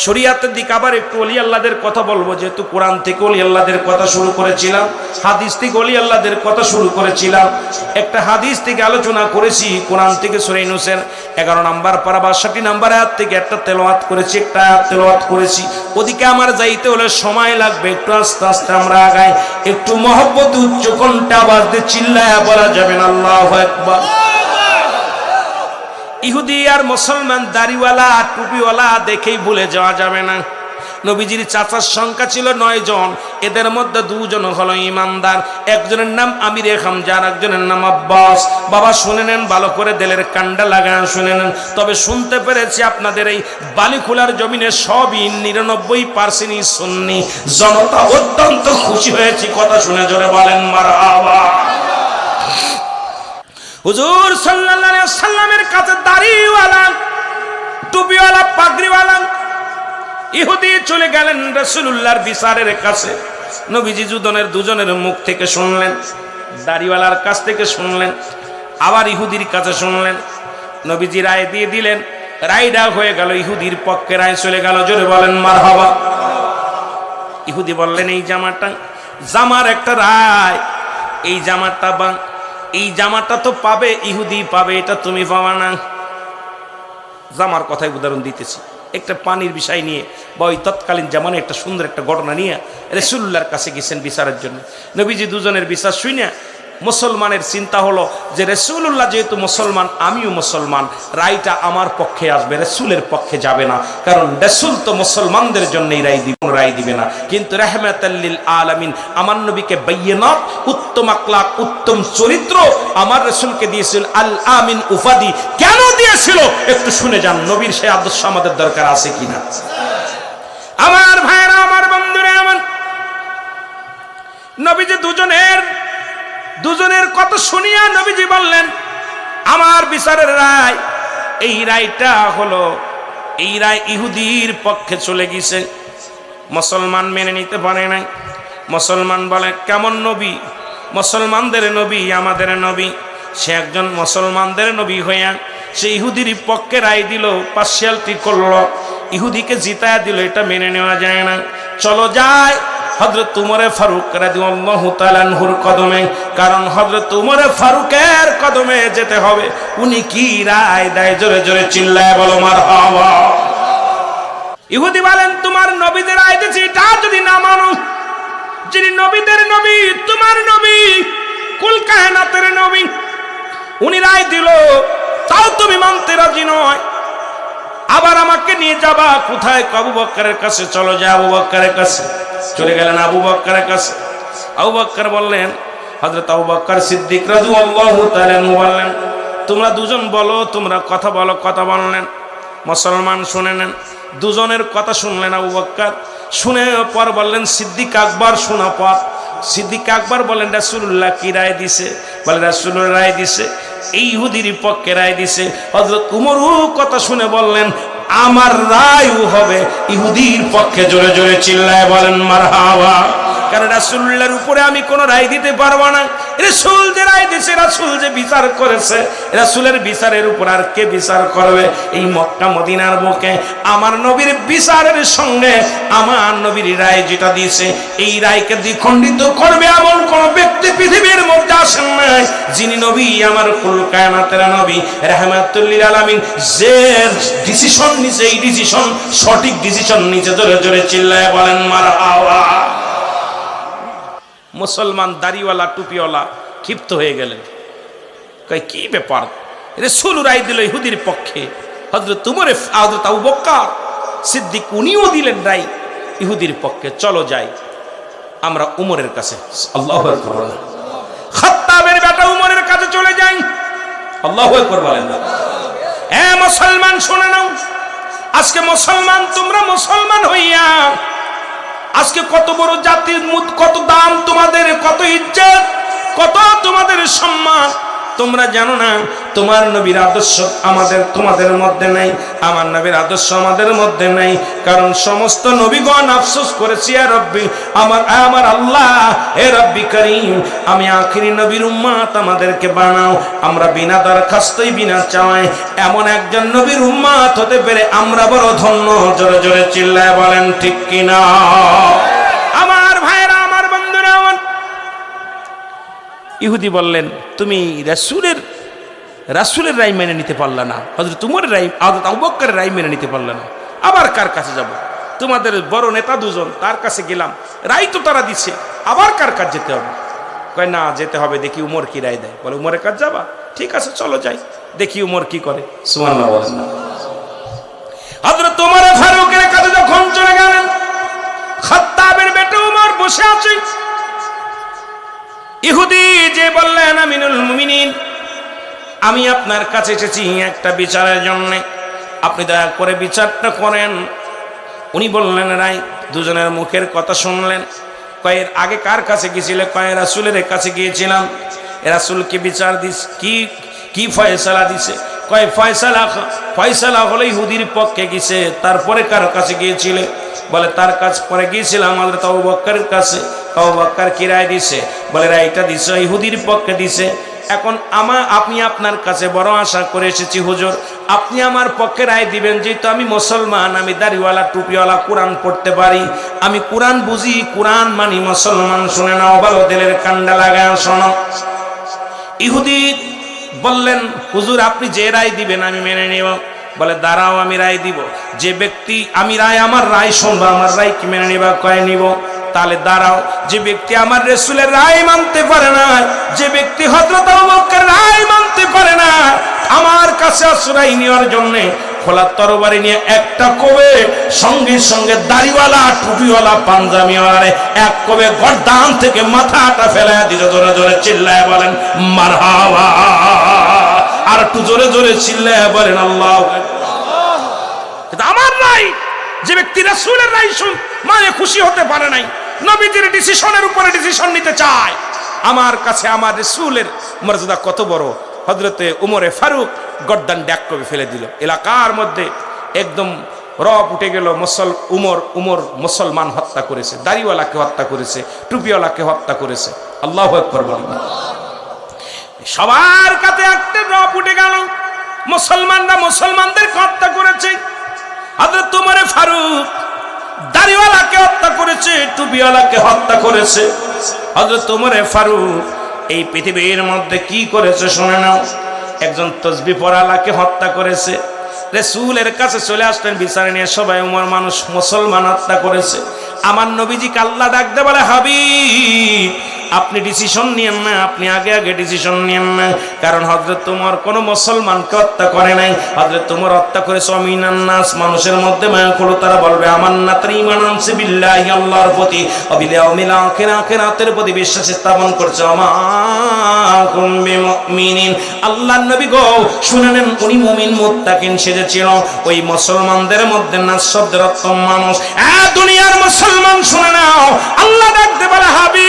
শরীয়তের দিকে আবার একটু ওলি আল্লাহদের কথা বলবো। যেহেতু কোরআন থেকে ওলি আল্লাহদের কথা শুরু করেছিলাম, হাদিস থেকে ওলি আল্লাহদের কথা শুরু করেছিলাম। একটা হাদিস থেকে আলোচনা করেছি, কোরআন থেকে সূরা ইউনূসের 11 নম্বর পারা 62 নম্বর আয়াত থেকে একটা তেলাওয়াত করেছি, একটা আয়াত তেলাওয়াত করেছি। ওদিকে আমার যাইতে হলে সময় লাগবে, একটু আস্তে আস্তে আমরা আগাই। একটু মহব্বত উচ্চ কণ্ঠে আওয়াজ দিয়ে চিল্লায়া বলা যাবে না আল্লাহু আকবার। ইহুদি আর মুসলমান, দাড়িওয়ালা টুপিওয়ালা দেখেই ভুলে যাওয়া যাবে না। নবীজির চাচার সংখ্যা ছিল 9 জন। এদের মধ্যে 2 জন হলো ইমানদার, একজনের নাম আমির হামজা, আর একজনের নাম আব্বাস। বাবা শুনে নেন ভালো করে, দিলের কান্ডা লাগান শুনে নেন। তবে শুনতে পেরেছি আপনাদের এই বালিখোলার জমিনে সবই 99% সুন্নি। জনতা অত্যন্ত খুশি হয়েছে, কথা শুনে জোরে বলেন মারহাবা। হুজুর সাল্লাল্লাহু আলাইহি ওয়াসাল্লামের কাছে দাড়িওয়ালা টুপিওয়ালা পাগড়িওয়ালা ইহুদি চলে গেলেন রাসূলুল্লাহর বিচারের কাছে। নবীজি দুজনের মুখ থেকে শুনলেন, দাড়িওয়ালার কাছ থেকে শুনলেন, আবার ইহুদির কাছে শুনলেন। নবীজি রায় দিয়ে দিলেন, রায়টা হয়ে গেল ইহুদির পক্ষে, রায় চলে গেল। জোরে বলেন মারহাবা। ইহুদি বললেন, এই জামার একটা রায়, এই জামাটা এই জামাটা তো পাবে ইহুদি পাবে, এটা তুমি পাবা না। জামার কথাই উদাহরণ দিতেছি, একটা পানির বিষয় নিয়ে বা ওই তৎকালীন জামানে একটা সুন্দর একটা ঘটনা নিয়ে রাসূলুল্লাহর কাছে গেছেন বিচারের জন্য। নবীজি দুজনের বিচার শুনে মুসলমানের চিন্তা হলো যে রাসূলুল্লাহ যেহেতু মুসলমান, আমিও মুসলমান, রায়টা আমার পক্ষে আসবে, রাসূলের পক্ষে যাবে না, কারণ রাসূল তো মুসলমানদের জন্যই রায় দিবে না। কিন্তু রাহমাতাল লিল আলামিন আমার নবীকে বাইয়িনাত, উত্তম আখলাক, উত্তম চরিত্র আমার রাসূলকে দিয়েছিল আল আমিন উপাধি। কেন দিয়েছিল একটু শুনে যান, নবীর সেই আদর্শ আমাদের দরকার আছে কিনা। আমার ভাইরা, আমার বন্ধুরা, আমার নবীজি দুজনের কথা শুনিয়া নবীজি বললেন, আমার বিচারের রায়, এই রায়টা হলো, এই রায় ইহুদির পক্ষে চলে গেছে। মুসলমান মেনে নিতে পারে নাই। মুসলমান বলে, কেমন নবী? মুসলমানদের নবী, আমাদের নবী। সে একজন মুসলমানদের নবী হইয়া সে ইহুদির পক্ষে রায় দিল, পার্সিয়ালিটি করলো, ইহুদিকে জিতায়া দিল, এটা মেনে নেওয়া যায় না। চলো যাই হযরত উমরে ফারুক রাদিয়াল্লাহু তাআলা আনহুর কদমে, কারণ হযরত উমরে ফারুকের কদমে যেতে হবে। উনি কি রায় দেয়, জোরে জোরে চিল্লায় বলো মারহাবা। ইহুদি বলেন, তোমার নবীদের রায় দিয়েছি, এটা যদি না মানো, যিনি নবীদের নবী, তোমার নবী, কুল কায়নাতের নবী, উনি রায় দিল, তাও তুমি মানতে রাজি নয়। আবার আমাকে নিয়ে যাবা কোথায়? আবু বকরের কাছে। চলো যাই আবু বকরের কাছে। চলে গেলেন আবু বকরের কাছে। আবু বকর বললেন, হযরত আবু বকর সিদ্দিক রাদিয়াল্লাহু তাআলা বললেন, তোমরা দুজন বলো, তোমরা কথা বলো। কথা বললেন, মুসলমান শুনে নেন। দুজনের কথা শুনলেন আবু বকর, শুনে পর বললেন সিদ্দিক আকবর। শোনা পর সিদ্দিক আকবর বলেন, রাসূলুল্লাহ কি রায় দিছে? বলে রাসূলুল্লাহ রায় দিছে, এই ইহুদির পক্ষে রায় দিছে। হযরত উমরও কথা শুনে বললেন, আমার রায়ও হবে ইহুদির পক্ষে। জোরে জোরে চিল্লায় বলেন মারহাবা। কারণ রাসূলুল্লাহর উপরে আমি কোনো রায় দিতে পারবো না। রাসূল যে রায় দিয়েছে, রাসূল যে বিচার করেছে, রাসূলের বিচারের উপর আর কে বিচার করবে? এই মক্কা মদিনার বুকে আমার নবীর বিচারের সঙ্গে আমার নবীর রায় যেটা দিয়েছে, এই রায়কে দ্বিখণ্ডিত করবে এমন কোন ব্যক্তি পৃথিবীর মধ্যে আসেন নাই, যিনি নবী, আমার কুল কায়নাতের নবী রাহমাতুল লিল আলামিন, যে ডিসিশন নিছে, এই ডিসিশন সঠিক ডিসিশন নিছে। জোরে জোরে চিল্লায় বলেন মারহাবা। মুসলমান দাড়িওয়ালা টুপিওয়ালা ক্ষিপ্ত হয়ে গেলেন, কয় কি ব্যাপার? রাসূল রায় দিল ইহুদির পক্ষে, হযরত উমরে, হযরত আবু বকর সিদ্দিক উনিও দিলেন রায় ইহুদির পক্ষে। চলো যাই আমরা উমরের কাছে। আল্লাহু আকবার। খাত্তাবের বেটা উমরের কাছে চলে যাই। আল্লাহু আকবার বলেন না। এ মুসলমান শুনে নাও, আজকে মুসলমান, তোমরা মুসলমান হইয়া আজকে কত বড় জাতির কত দাম তোমাদের, কত ইজ্জত, কত তোমাদের সম্মান, তোমরা জানো না। তোমার নবীর আদর্শ আমাদের, তোমাদের মধ্যে নাই, আমার নবীর আদর্শ আমাদের মধ্যে নাই। কারণ সমস্ত নবীগণ আফসোস করেছি, এ রব্বি, আমার আল্লাহ, এ রব্বি করিম, আমি আখিরি নবীর উম্মত, আমাদেরকে বানাও। আমরা বিনা দরখাস্তই, বিনা চাওয়ায় এমন একজন নবীর উম্মত হতে পেরে আমরা বড় ধন্য। জোরে জোরে চিল্লায় বলেন ঠিক কিনা। আমার ভাইরা, আমার বন্ধুরা, আমার ইহুদি বললেন, তুমি রাসূলের রায় মেনে নিতে পারলা না, হযরত উমরের রায়, হযরত আবু বকরের রায় মেনে নিতে পারলা না, আবার কার কাছে যাব? তোমাদের বড় নেতা দুজন, তার কাছে গেলাম, রায় তো তারা দিচ্ছে, আবার কার কাছে যেতে হবে? কয় না, যেতে হবে, দেখি উমর কি রায় দেয়। বলে উমরের কাছে যাবা? ঠিক আছে, চলো যাই, দেখি উমর কি করে। সুবহানাল্লাহ বলেন না। হযরত উমর ফারুকের কাছে যখন চলে গেলেন, খাত্তাবের বেটা উমর বসে আছে। ইহুদি যে বললেন, আমিনুল মুমিনিন, আমি আপনার কাছে এসেছি একটা বিচারের জন্য, আপনি দয়া করে বিচারটা করেন। উনি বললেন রায়। দুজনের মুখের কথা শুনলেন। কয়ের আগে কার কাছে গিয়েছিলে? কয় রাসূলের কাছে গিয়েছিলাম। রাসূল কি বিচার দিস, কি ফয়সালা দিছে? কয় ফয়সালা হলো ইহুদির পক্ষে গেছে। তারপরে কার কাছে গিয়েছিলে? বলে তার কাছে পরে গিয়েছিলাম হযরত আবু বকরের কাছে। আবু বকর কি রায় দিছে? বলে রায়টা দিছে ইহুদির পক্ষে দিছে। এখন আপনি আপনার কাছে বড় আশা করে এসেছি হুজুর, আপনি আমার পক্ষে রায় দিবেন, যেহেতু আমি মুসলমান, আমি দাড়িওয়ালা টুপিওয়ালা, কোরআন পড়তে পারি, আমি কোরআন বুঝি, কোরআন মানি। মুসলমান শুনে নাও, ভালো দিলের কান্ডা লাগায় শোনো। ইহুদি বললেন, হুজুর আপনি যে রায় দিবেন আমি মেনে নেব। বলে দাঁড়াও, আমি রায় দিব। যে ব্যক্তি আমি রায়, আমার রায় শুনবো, আমার রায় কি মেনে নিবা? কয় নিব। তাহলে দাঁড়াও, যে ব্যক্তি আমার রাসূলের রায় মানতে পারে না, যে ব্যক্তি হযরত আবু বকরের রায় মানতে পারে না, আমার কাছে আশ্রয় নেওয়ার জন্য খোলা তরবারি নিয়ে একটা কোবে সঙ্গে সঙ্গে দাড়িওয়ালা টুপিওয়ালা পাঞ্জাবিওয়ালা এক কোবে গর্দান থেকে মাথাটা ফেলায় দিল। জোরে জোরে চিল্লায় বলেন মারহাবা। আর একটু জোরে জোরে চিল্লায় বলেন আল্লাহু আকবার। কিন্তু আমার রায়, যে ব্যক্তি রাসূলের রায় মানে খুশি হতে পারে নাই, নবীজির ডিসিশনের উপরে ডিসিশন নিতে চায়, আমার কাছে আমার রাসূলের মর্যাদা কত বড়। হযরতে উমরে ফারুক গর্দান ড্যাক করে ফেলে দিল। এলাকার মধ্যে একদম রব উঠে গেল। উমর মুসলমান হত্যা করেছে, দাড়িওয়ালাকে হত্যা করেছে, টুপিওয়ালাকে হত্যা করেছে। আল্লাহু আকবার বলেন। সবার কাছে একটা রব উঠে গেল, মুসলমানরা মুসলমানদেরকে হত্যা করেছে। হযরত উমরে ফারুক দাড়িওয়ালাকে হত্যা করেছে, টুপিওয়ালাকে হত্যা করেছে। হযরত উমরে ফারুক এই পৃথিবীর মধ্যে কি করেছে শুনে নাও। একজন তসবিহ পড়ালাকে হত্যা করেছে। রাসূলের কাছে চলে আসলেন বিচার নিয়ে, সবাই উমর মানুষ মুসলমান হত্যা করেছে। আমার নবীজিকে আল্লাহ ডাকতে বলে, হাবিব আপনি ডিসিশন নিয়েন না, আপনি আগে আগে ডিসিশন নিয়েন না, কারণ হযরত উমর কোন মুসলমানকে হত্যা করে নাই। হযরত উমর হত্যা করেছে অমিনান নাস, মানুষের মধ্যে মায়া করলো, তারা বলবে আমান্না ঈমান আনছে বিল্লাহি, আল্লাহর প্রতি, ওয়াবিল ইয়াউমিল আখির, আখিরাতের প্রতি বিশ্বাস স্থাপন করছে। আমা কুম বিমুমিনিন, আল্লাহর নবী গো শুনে নেন, উনি মুমিন মুত্তাকিন সেজেছিল। ওই মুসলমানদের মধ্যে নাস শব্দের অর্থ মানুষ। দুনিয়ার মুসলমান শুনে নাও, আল্লাহ ডাকতে বলে হাবিব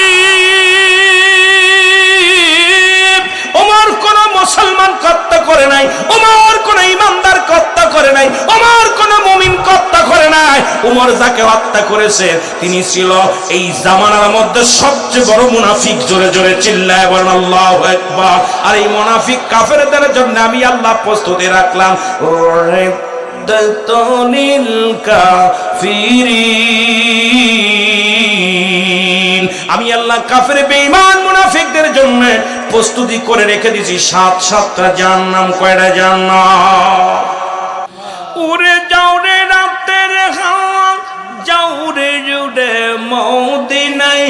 ওমর কোন মুসলমান হত্যা করে নাই, ওমর কোন ইমানদার হত্যা করে নাই, ওমর কোন মুমিন হত্যা করে নাই। ওমর যাকে হত্যা করেছে তিনি ছিল এই জামানার মধ্যে সবচেয়ে বড় মুনাফিক। জোরে জোরে চিল্লায় বলেন আল্লাহু আকবার। আর এই মুনাফিক কাফেরদের জন্য আমি আল্লাহ প্রস্তুতি রাখলাম আমি আল্লাহ কাফের বেঈমান মুনাফিকদের জন্য প্রস্তুতি করে রেখে দিয়েছি 7-7টা জাহান্নাম। কয়টা জান্নাত? উড়ে যাও রে রাতের হাওয়া, যাও রে জুড়ে মদিনায়,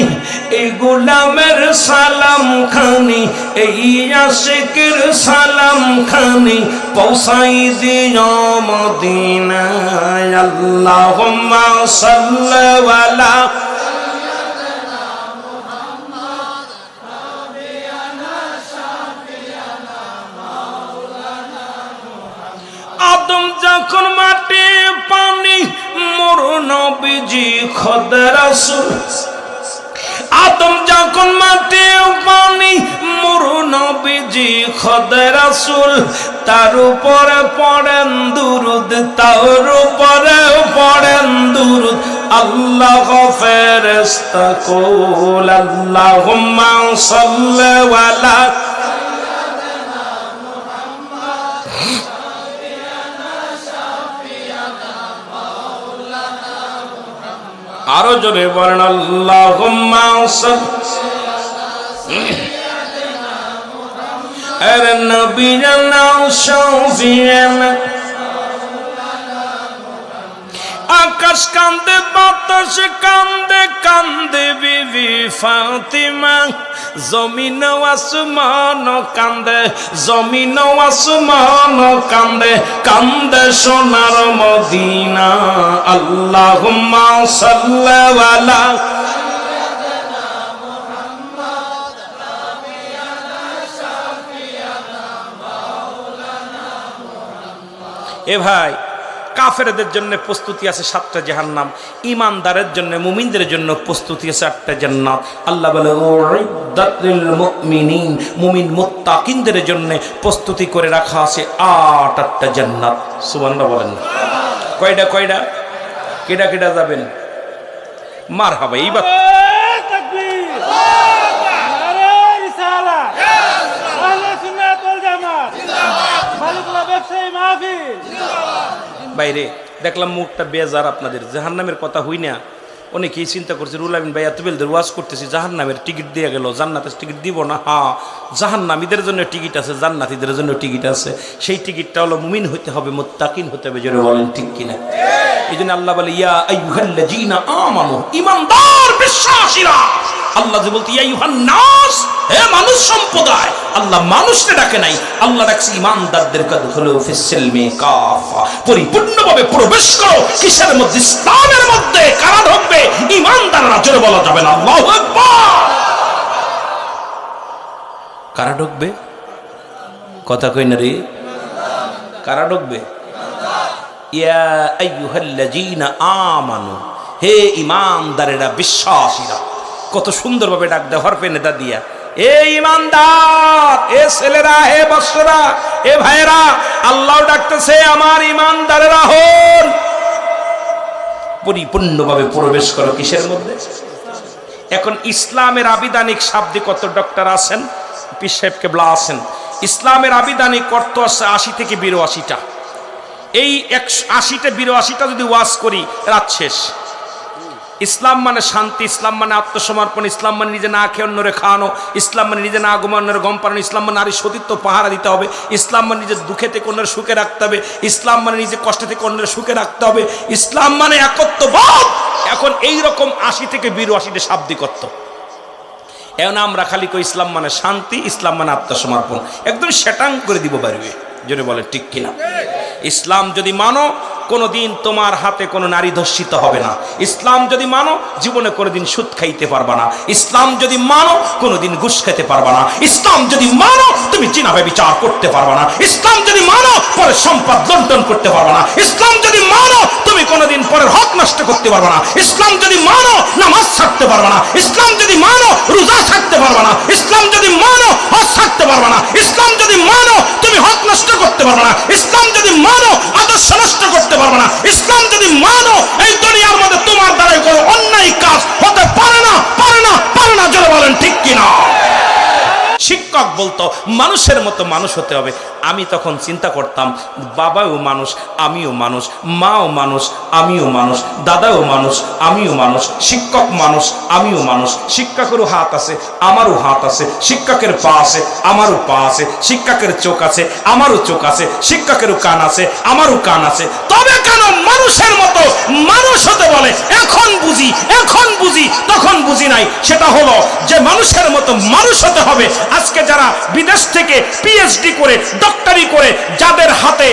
এই গোলামের সালাম খানি, এই আশিকের সালাম খানি পৌঁছাই দিও মদিনায়। আল্লাহুম্মা সাল্লি আলা আদম যখন মাটি পানি, মোর নবীজি খোদা রাসূল। আদম যখন মাটি পানি, মোর নবীজি খোদা রাসূল। তার উপরে পড়েন দুরুদ, তার উপরে পড়েন দুরুদ। আল্লাহ ফেরেশতা কুল আল্লাহুম্মা সাল্লি আলা আরো জোরে বলেন আল্লাহুম্মা সাল্লি আলা নবিয়িনা শাফিয়ানা। আকাশ কান্দে, বাতাস কান্দে, কান্দে বিবি ফাতিমা। জমিন আসমান কান্দে, জমিন আসমান কান্দে, কান্দে সোনার মদিনা। আল্লাহুম্মা সাল্লি আলা এ ভাই, কাফেরদের জন্য প্রস্তুতি আছে 7টা জাহান্নাম, ইমানদারের জন্য মুমিনদের জন্য প্রস্তুতি আছে 8টা জান্নাত। আল্লাহ বলে উইদ্দাত লিল মুমিনিন, মুমিন মুত্তাকিনদের জন্য প্রস্তুতি করে রাখা আছে 8টা জান্নাত। সুবহানাল্লাহ বলেন না? কয়টা কয়টা? কেডা কেডা যাবেন? মারহাবা। এইবার তাকবীর, নারে রিসালাত, আহলে সুন্নাত ওয়াল জামাত জিন্দাবাদ, মালিকুল্লাহ ব্যবসায়ী মাহফিল জিন্দাবাদ। বাইরে দেখলাম মুখটা বেজার আপনাদের, জাহান্নামের কথা হই না। অনেকেই চিন্তা করছে রুল আমিন ভাই এতবেলদের ওয়াজ করতেছি, জাহান্নামের টিকিট দিয়ে গেল, জান্নাতের টিকিট দিব না। হ্যাঁ, জাহান্নামীদের জন্য টিকিট আছে, জান্নাতীদের জন্য টিকিট আছে। সেই টিকিটটা হলো মুমিন হতে হবে, মুত্তাকিন হতে হবে। জোরে বলেন ঠিক কিনা? এই জন্য আল্লাহ বলে ইয়া আইয়ুহাল্লাযীনা আমানু, ঈমানদার বিশ্বাসীরা। আল্লাহ যে বলতে ইয়া আইয়ুহান নাস, হে মানুষ সম্প্রদায়, আল্লাহ মানুষকে ডাকে নাই, আল্লাহ ডাকছে ঈমানদারদেরকে। দুখুলু ফিস-সিলমি কাফা, পরিপূর্ণভাবে প্রবেশ করো। কিসের মধ্যে? ইসলামের মধ্যে। কারা ঢুকবে? ঈমানদাররা। জোরে বলা যাবে না আল্লাহু আকবার। কারা ঢুকবে? কথা কই না রে। কারা ঢুকবে? ইয়া আইয়ুহাল্লাযীনা আমানু, হে ঈমানদারেরা, বিশ্বাসীরা। কত সুন্দরভাবে ডাক দেয় হরফে নেদা দিয়া। এ ঈমানদার, এ ছেলেরা, হে বৎসরা, এ ভাইয়েরা, আল্লাহ ডাকতেছে আমার ঈমানদারেরা হন, পরিপূর্ণভাবে প্রবেশ করো। কিসের মধ্যে? এখন ইসলামের আবিধানিক শাব্দিক কত ডক্টর আছেন, পীর সাহেব কেবলা আছেন। ইসলামের আবিধানিক অর্থ আছে ৮০ থেকে ৮২টা। এই ৮০টা ৮২টা যদি ওয়াজ করি রাত শেষ। ইসলাম মানে শান্তি, ইসলাম মানে আত্মসমর্পণ, ইসলাম মানে নিজে না খেয়ে অন্যরে খাওয়ানো, ইসলাম মানে নিজে না ঘুমানো অন্যরে গম পানো, ইসলাম মানে নারী সতীত্ব পাহারা দিতে হবে, ইসলাম মানে নিজের দুঃখে থেকে অন্যের সুখে রাখতে হবে, ইসলাম মানে নিজে কষ্টে থেকে অন্যের সুখে রাখতে হবে, ইসলাম মানে একত্ববোধ। এখন এইরকম ৮০ থেকে ৮২টা শাব্দিকত্ব। এখন আমরা খালি কই ইসলাম মানে শান্তি, ইসলাম মানে আত্মসমর্পণ, একদম শেটাং করে দিব বাড়িয়ে। জোরে বলে ঠিক কিনা? ইসলাম যদি মানো, কোনোদিন তোমার হাতে কোনো নারী ধর্ষিত হবে না। ইসলাম যদি মানো, জীবনে কোনোদিন সুদ খাইতে পারবা না। ইসলাম যদি মানো, কোনোদিন ঘুষ খেতে পারবা না। ইসলাম যদি মানো, তুমি জিনা ব্যভিচার করতে পারবা না। ইসলাম যদি মানো, পরে সম্পদ লুণ্ঠন করতে পারবা না। ইসলাম যদি মানো, তুমি কোনোদিন পরের হক নষ্ট করতে পারবা না। ইসলাম যদি মানো, নামাজ ছাড়তে পারবা না। ইসলাম যদি মানো, রোজা ছাড়তে পারবা না। ইসলাম যদি মানো, হজ ছাড়তে পারবা না। ইসলাম যদি মানো, তুমি হক নষ্ট করতে পারবা না। ইসলাম যদি মানো, আদর্শ নষ্ট করতে পারবা না। ইসলাম যদি মানো, এই দুনিয়ার মধ্যে তোমার দ্বারা কোনো অন্যায় কাজ হতে পারে না, পারে না, পারে না। জোরে বলেন ঠিক কিনা? শিক্ষক বলতো মানুষের মতো মানুষ হতে হবে। আমি তখন চিন্তা করতাম, বাবাও মানুষ, আমিও মানুষ, মাও মানুষ, আমিও মানুষ, দাদাও মানুষ, আমিও মানুষ, শিক্ষক মানুষ, আমিও মানুষ। শিক্ষকেরও হাত আছে, আমারও হাত আছে, শিক্ষকের পা আছে, আমারও পা আছে, শিক্ষকের চোখ আছে, আমারও চোখ আছে, শিক্ষকেরও কান আছে, আমারও কান আছে। তবে কেন মানুষের মতো মানুষ হতে বলে? এখন বুঝি, এখন বুঝি, তখন বুঝি নাই। সেটা হলো যে মানুষের মতো মানুষ হতে হবে। আজকে যারা বিদেশ থেকে পিএইচডি করে, ডক্টরি করে, যাদের হাতে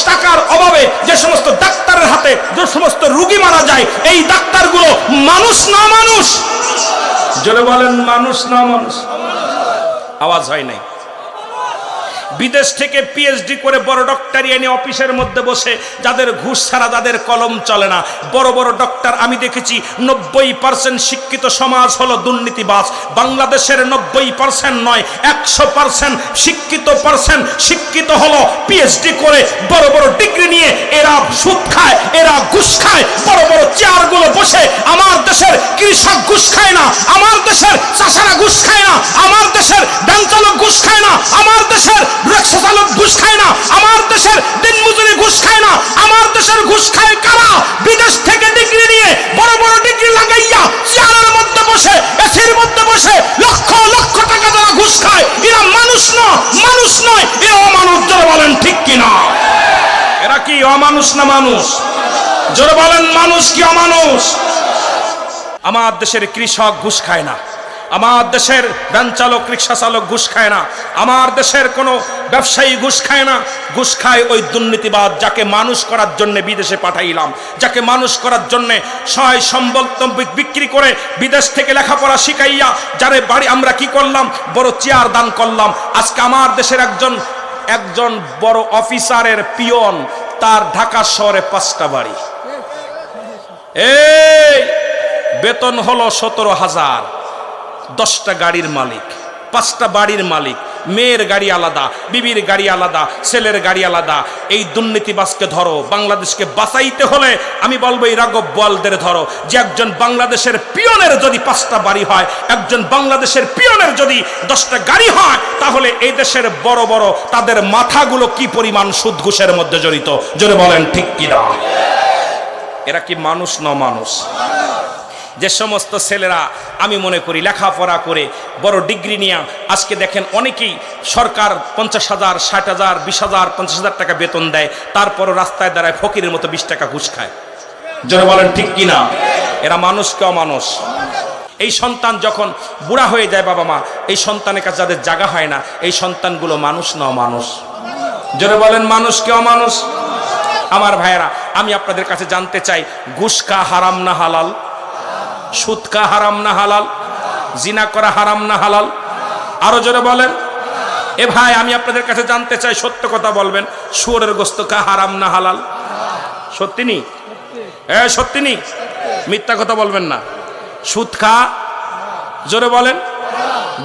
টাকার অভাবে যে সমস্ত ডাক্তারের হাতে যে সমস্ত রোগী মারা যায়, এই ডাক্তারগুলো মানুষ না মানুষ? জোরে বলেন মানুষ না মানুষ? আওয়াজ হয় নাই। বিদেশ থেকে পিএইচডি করে বড় ডক্টরি এনে অফিসের মধ্যে বসে, যাদের ঘুষ ছাড়া যাদের কলম চলে না, বড় বড় ডক্টর আমি দেখেছি। 90% শিক্ষিত সমাজ হলো দুর্নীতিবাজ। বাংলাদেশের 90% নয়, 100% শিক্ষিত হলো পিএইচডি করে, বড় বড় ডিগ্রি নিয়ে। এরা সুদ খায়, এরা ঘুষ খায়। বড় বড় চেয়ারগুলো বসে। আমার দেশের কৃষক ঘুষ খায় না, আমার দেশের চাষারা ঘুষ খায় না, আমার দেশের ব্যাংক চালক ঘুষ খায় না, আমার দেশের রিক্সা চালক ঘুষ খায় না, আমার দেশের দিনমজুরি ঘুষ খায় না। আমার দেশের ঘুষ খায় কারা? বিদেশ থেকে ডিগ্রি নিয়ে, বড় বড় ডিগ্রি লাগাইয়া চেয়ারের মধ্যে বসে, এসির মধ্যে বসে লক্ষ লক্ষ টাকা যারা ঘুষ খায়, এরা মানুষ না, মানুষ নয়, এরা অমানুষ। জোরে বলেন ঠিক কিনা? এরা কি অমানুষ না মানুষ? জোরে বলেন মানুষ কি অমানুষ? আমার দেশের কৃষক ঘুষ খায় না, আমার দেশের ভ্যান চালক, রিক্সা চালক ঘুষ খায় না, আমার দেশের কোনো ব্যবসায়ী ঘুষ খায় না। ঘুষ খায় ওই দুর্নীতিবাদ, যাকে মানুষ করার জন্য বিদেশে পাঠাইলাম, যাকে মানুষ করার জন্য সহায় সম্বল বিক্রি করে বিদেশ থেকে লেখাপড়া শিখাইয়া, যারে বাড়ি আমরা কি করলাম, বড় চেয়ার দান করলাম। আজকে আমার দেশের একজন বড় অফিসারের পিয়ন, তার ঢাকা শহরে 5টা বাড়ি, এই বেতন হলো 17,000। 10টা গাড়ির মালিক, 5টা বাড়ির মালিক, মেয়ের গাড়ি আলাদা, বিবির গাড়ি আলাদা, ছেলের গাড়ি আলাদা। এই দুর্নীতিবাজকে ধরো। বাংলাদেশকে বাঁচাইতে হলে আমি বলবো এই রাঘব বোয়ালদের ধরো। যে একজন বাংলাদেশের পিয়নের যদি 5টা বাড়ি হয়, একজন বাংলাদেশের পিয়নের যদি 10টা গাড়ি হয়, তাহলে এই দেশের বড় বড় তাদের মাথাগুলো কি পরিমাণ সুদ ঘুষের মধ্যে জড়িত। জোরে বলেন ঠিক কিনা? এরা কি মানুষ না মানুষ? যে সমস্ত ছেলেরা আমি মনে করি লেখাপড়া করে বড় ডিগ্রি নিয়ে আজকে দেখেন অনেকেই সরকার 50,000, 60,000, 20,000, 50,000 টাকা বেতন দেয়, তারপরও রাস্তায় দাঁড়ায় ফকিরের মতো 20 টাকা ঘুষ খায়। জোরে বলেন ঠিক কিনা? এরা মানুষ কে অমানুষ? এই সন্তান যখন বুড়া হয়ে যায় বাবা মা, এই সন্তানের কাছে যাদের জায়গা হয় না, এই সন্তানগুলো মানুষ না অমানুষ? জোরে বলেন মানুষ কে অমানুষ? আমার ভাইয়েরা, আমি আপনাদের কাছে জানতে চাই, ঘুষ খাওয়া হারাম না হালাল? সুদ খাওয়া হারাম না হালাল? জিনা করা হারাম না হালাল? আরো জোরে বলেন। এ ভাই, আমি আপনাদের কাছে জানতে চাই, সত্য কথা বলবেন, শুয়োরের গোস্ত খাওয়া হারাম না হালাল? সত্যি নি? সত্যি নি? মিথ্যা কথা বলবেন না। সুদ খা, জোরে বলেন।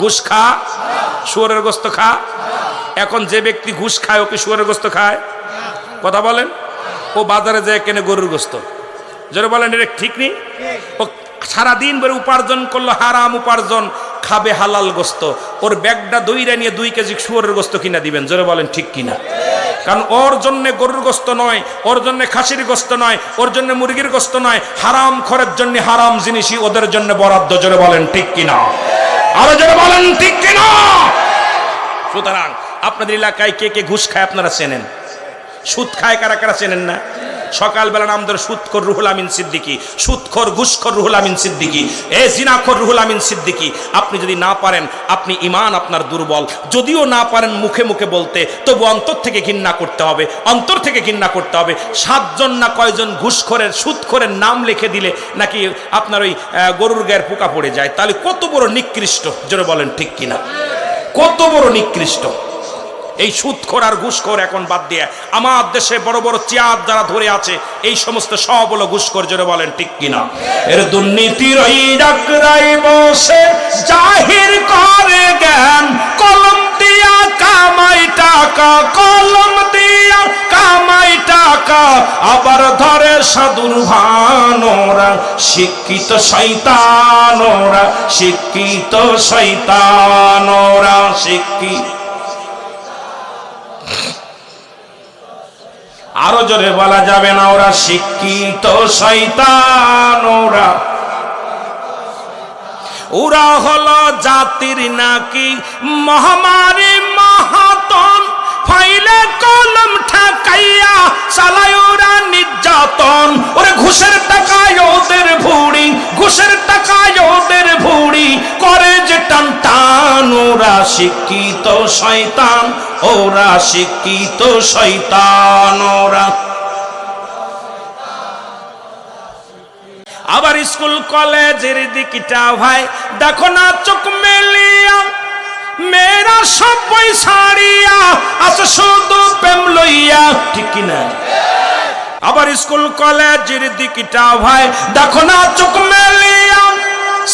ঘুষ খা, শুয়োরের গোস্ত খা। এখন যে ব্যক্তি ঘুষ খায় ও কি শুয়োরের গোস্ত খায়? কথা বলেন। ও বাজারে যায় কেনে গরুর গোস্ত। জোরে বলেন, এটা ঠিক নেই? ও সারাদিন ধরে উপার্জন করলো, হারাম উপার্জন, খাবে হালাল গোস্ত। ওর ব্যাগটা দইরা নিয়ে 2 কেজি শুয়োরের গোস্ত কিনা দিবেন। জোরে বলেন ঠিক কিনা? কারণ ওর জন্য গরুর গোস্ত নয়, ওর জন্য খাসির গোস্ত নয়, ওর জন্য মুরগির গোস্ত নয়, হারাম খরের জন্য হারাম জিনিসই ওদের জন্য বরাদ্দ। জোরে বলেন ঠিক কিনা? আরো জোরে বলেন ঠিক কিনা? সুতরাং আপনাদের এলাকায় কে কে ঘুষ খায় আপনারা চেনেন? সুদ খায় কারা কারা চেনেন না? সকালবেলা নাম ধরে সুদখোর রুহুল আমিন সিদ্দিকী, সুদখোর ঘুষখোর রুহুল আমিন সিদ্দিকী, জিনাখোর রুহুল আমিন সিদ্দিকী। আপনি যদি না পারেন, আপনি ঈমান আপনার দুর্বল। যদিও না পারেন মুখে মুখে বলতে, তবু অন্তর থেকে ঘৃণা করতে হবে, অন্তর থেকে ঘৃণা করতে হবে। 7 জন না কয়জন ঘুষখোরের সুদখোরের নাম লিখে দিলে নাকি আপনার ওই গরুর গায়ের পোকা পড়ে যায়। তাহলে কত বড় নিকৃষ্ট, জোরে বলেন ঠিক কিনা? কত বড় নিকৃষ্ট এই সুদখোর আর ঘুষখোর। এখন বাদ দিয়ে আমার দেশে বড় বড় চেয়ার যারা ধরে আছে, এই সমস্ত সব হলো ঘুষখোর। জোরে বলেন ঠিক কিনা? এর দুর্নীতির ওই ডাকরাই বসে জাহির করে জ্ঞান, কলম দিয়া কামাই টাকা, কলম দিয়া কামাই টাকা, আবার ধরে সাধুর ভান। ওরা শিক্ষিত শয়তান, ওরা শিক্ষিত শয়তান, ওরা শিক্ষিত। আরো জোরে বলা যাবে না? ওরা শিক্ষিত শয়তান। ওরা হলো জাতির নাকি মহামারী মহাতন, ফাইলে কলম ঠেকাইয়া চালায় ওরা নির্যাতন। ওরে ঘুষের টাকায় ওদের ভুড়ি, ঘুষের টাকায় ওদের ভুড়ি, করে যে টান টান। ওরা শিক্ষিত শয়তান, ওরা শিক্ষিত শয়তান। ওরা আবার স্কুল কলেজের দিকটা ভাই দেখো না চোখ মেলিয়া, মেয়েরা সব বই ছাড়িয়া আছে শুধু প্রেম লইয়া, ঠিক কিনা? আবার স্কুল কলেজের দিকটা ভাই দেখো না চোখ মেলিয়া,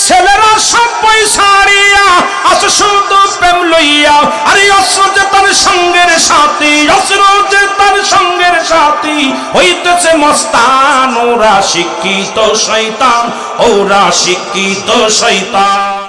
ছেলেরা সব বই ছাড়িয়া আছে শুধু প্রেম লইয়া। আরে অস্ত্র যে তার সঙ্গের সাথী, অস্ত্র যে তার সঙ্গের সাথী, হইতেছে মস্তান। ওরা শিক্ষিত শয়তান, ওরা শিক্ষিত শয়তান।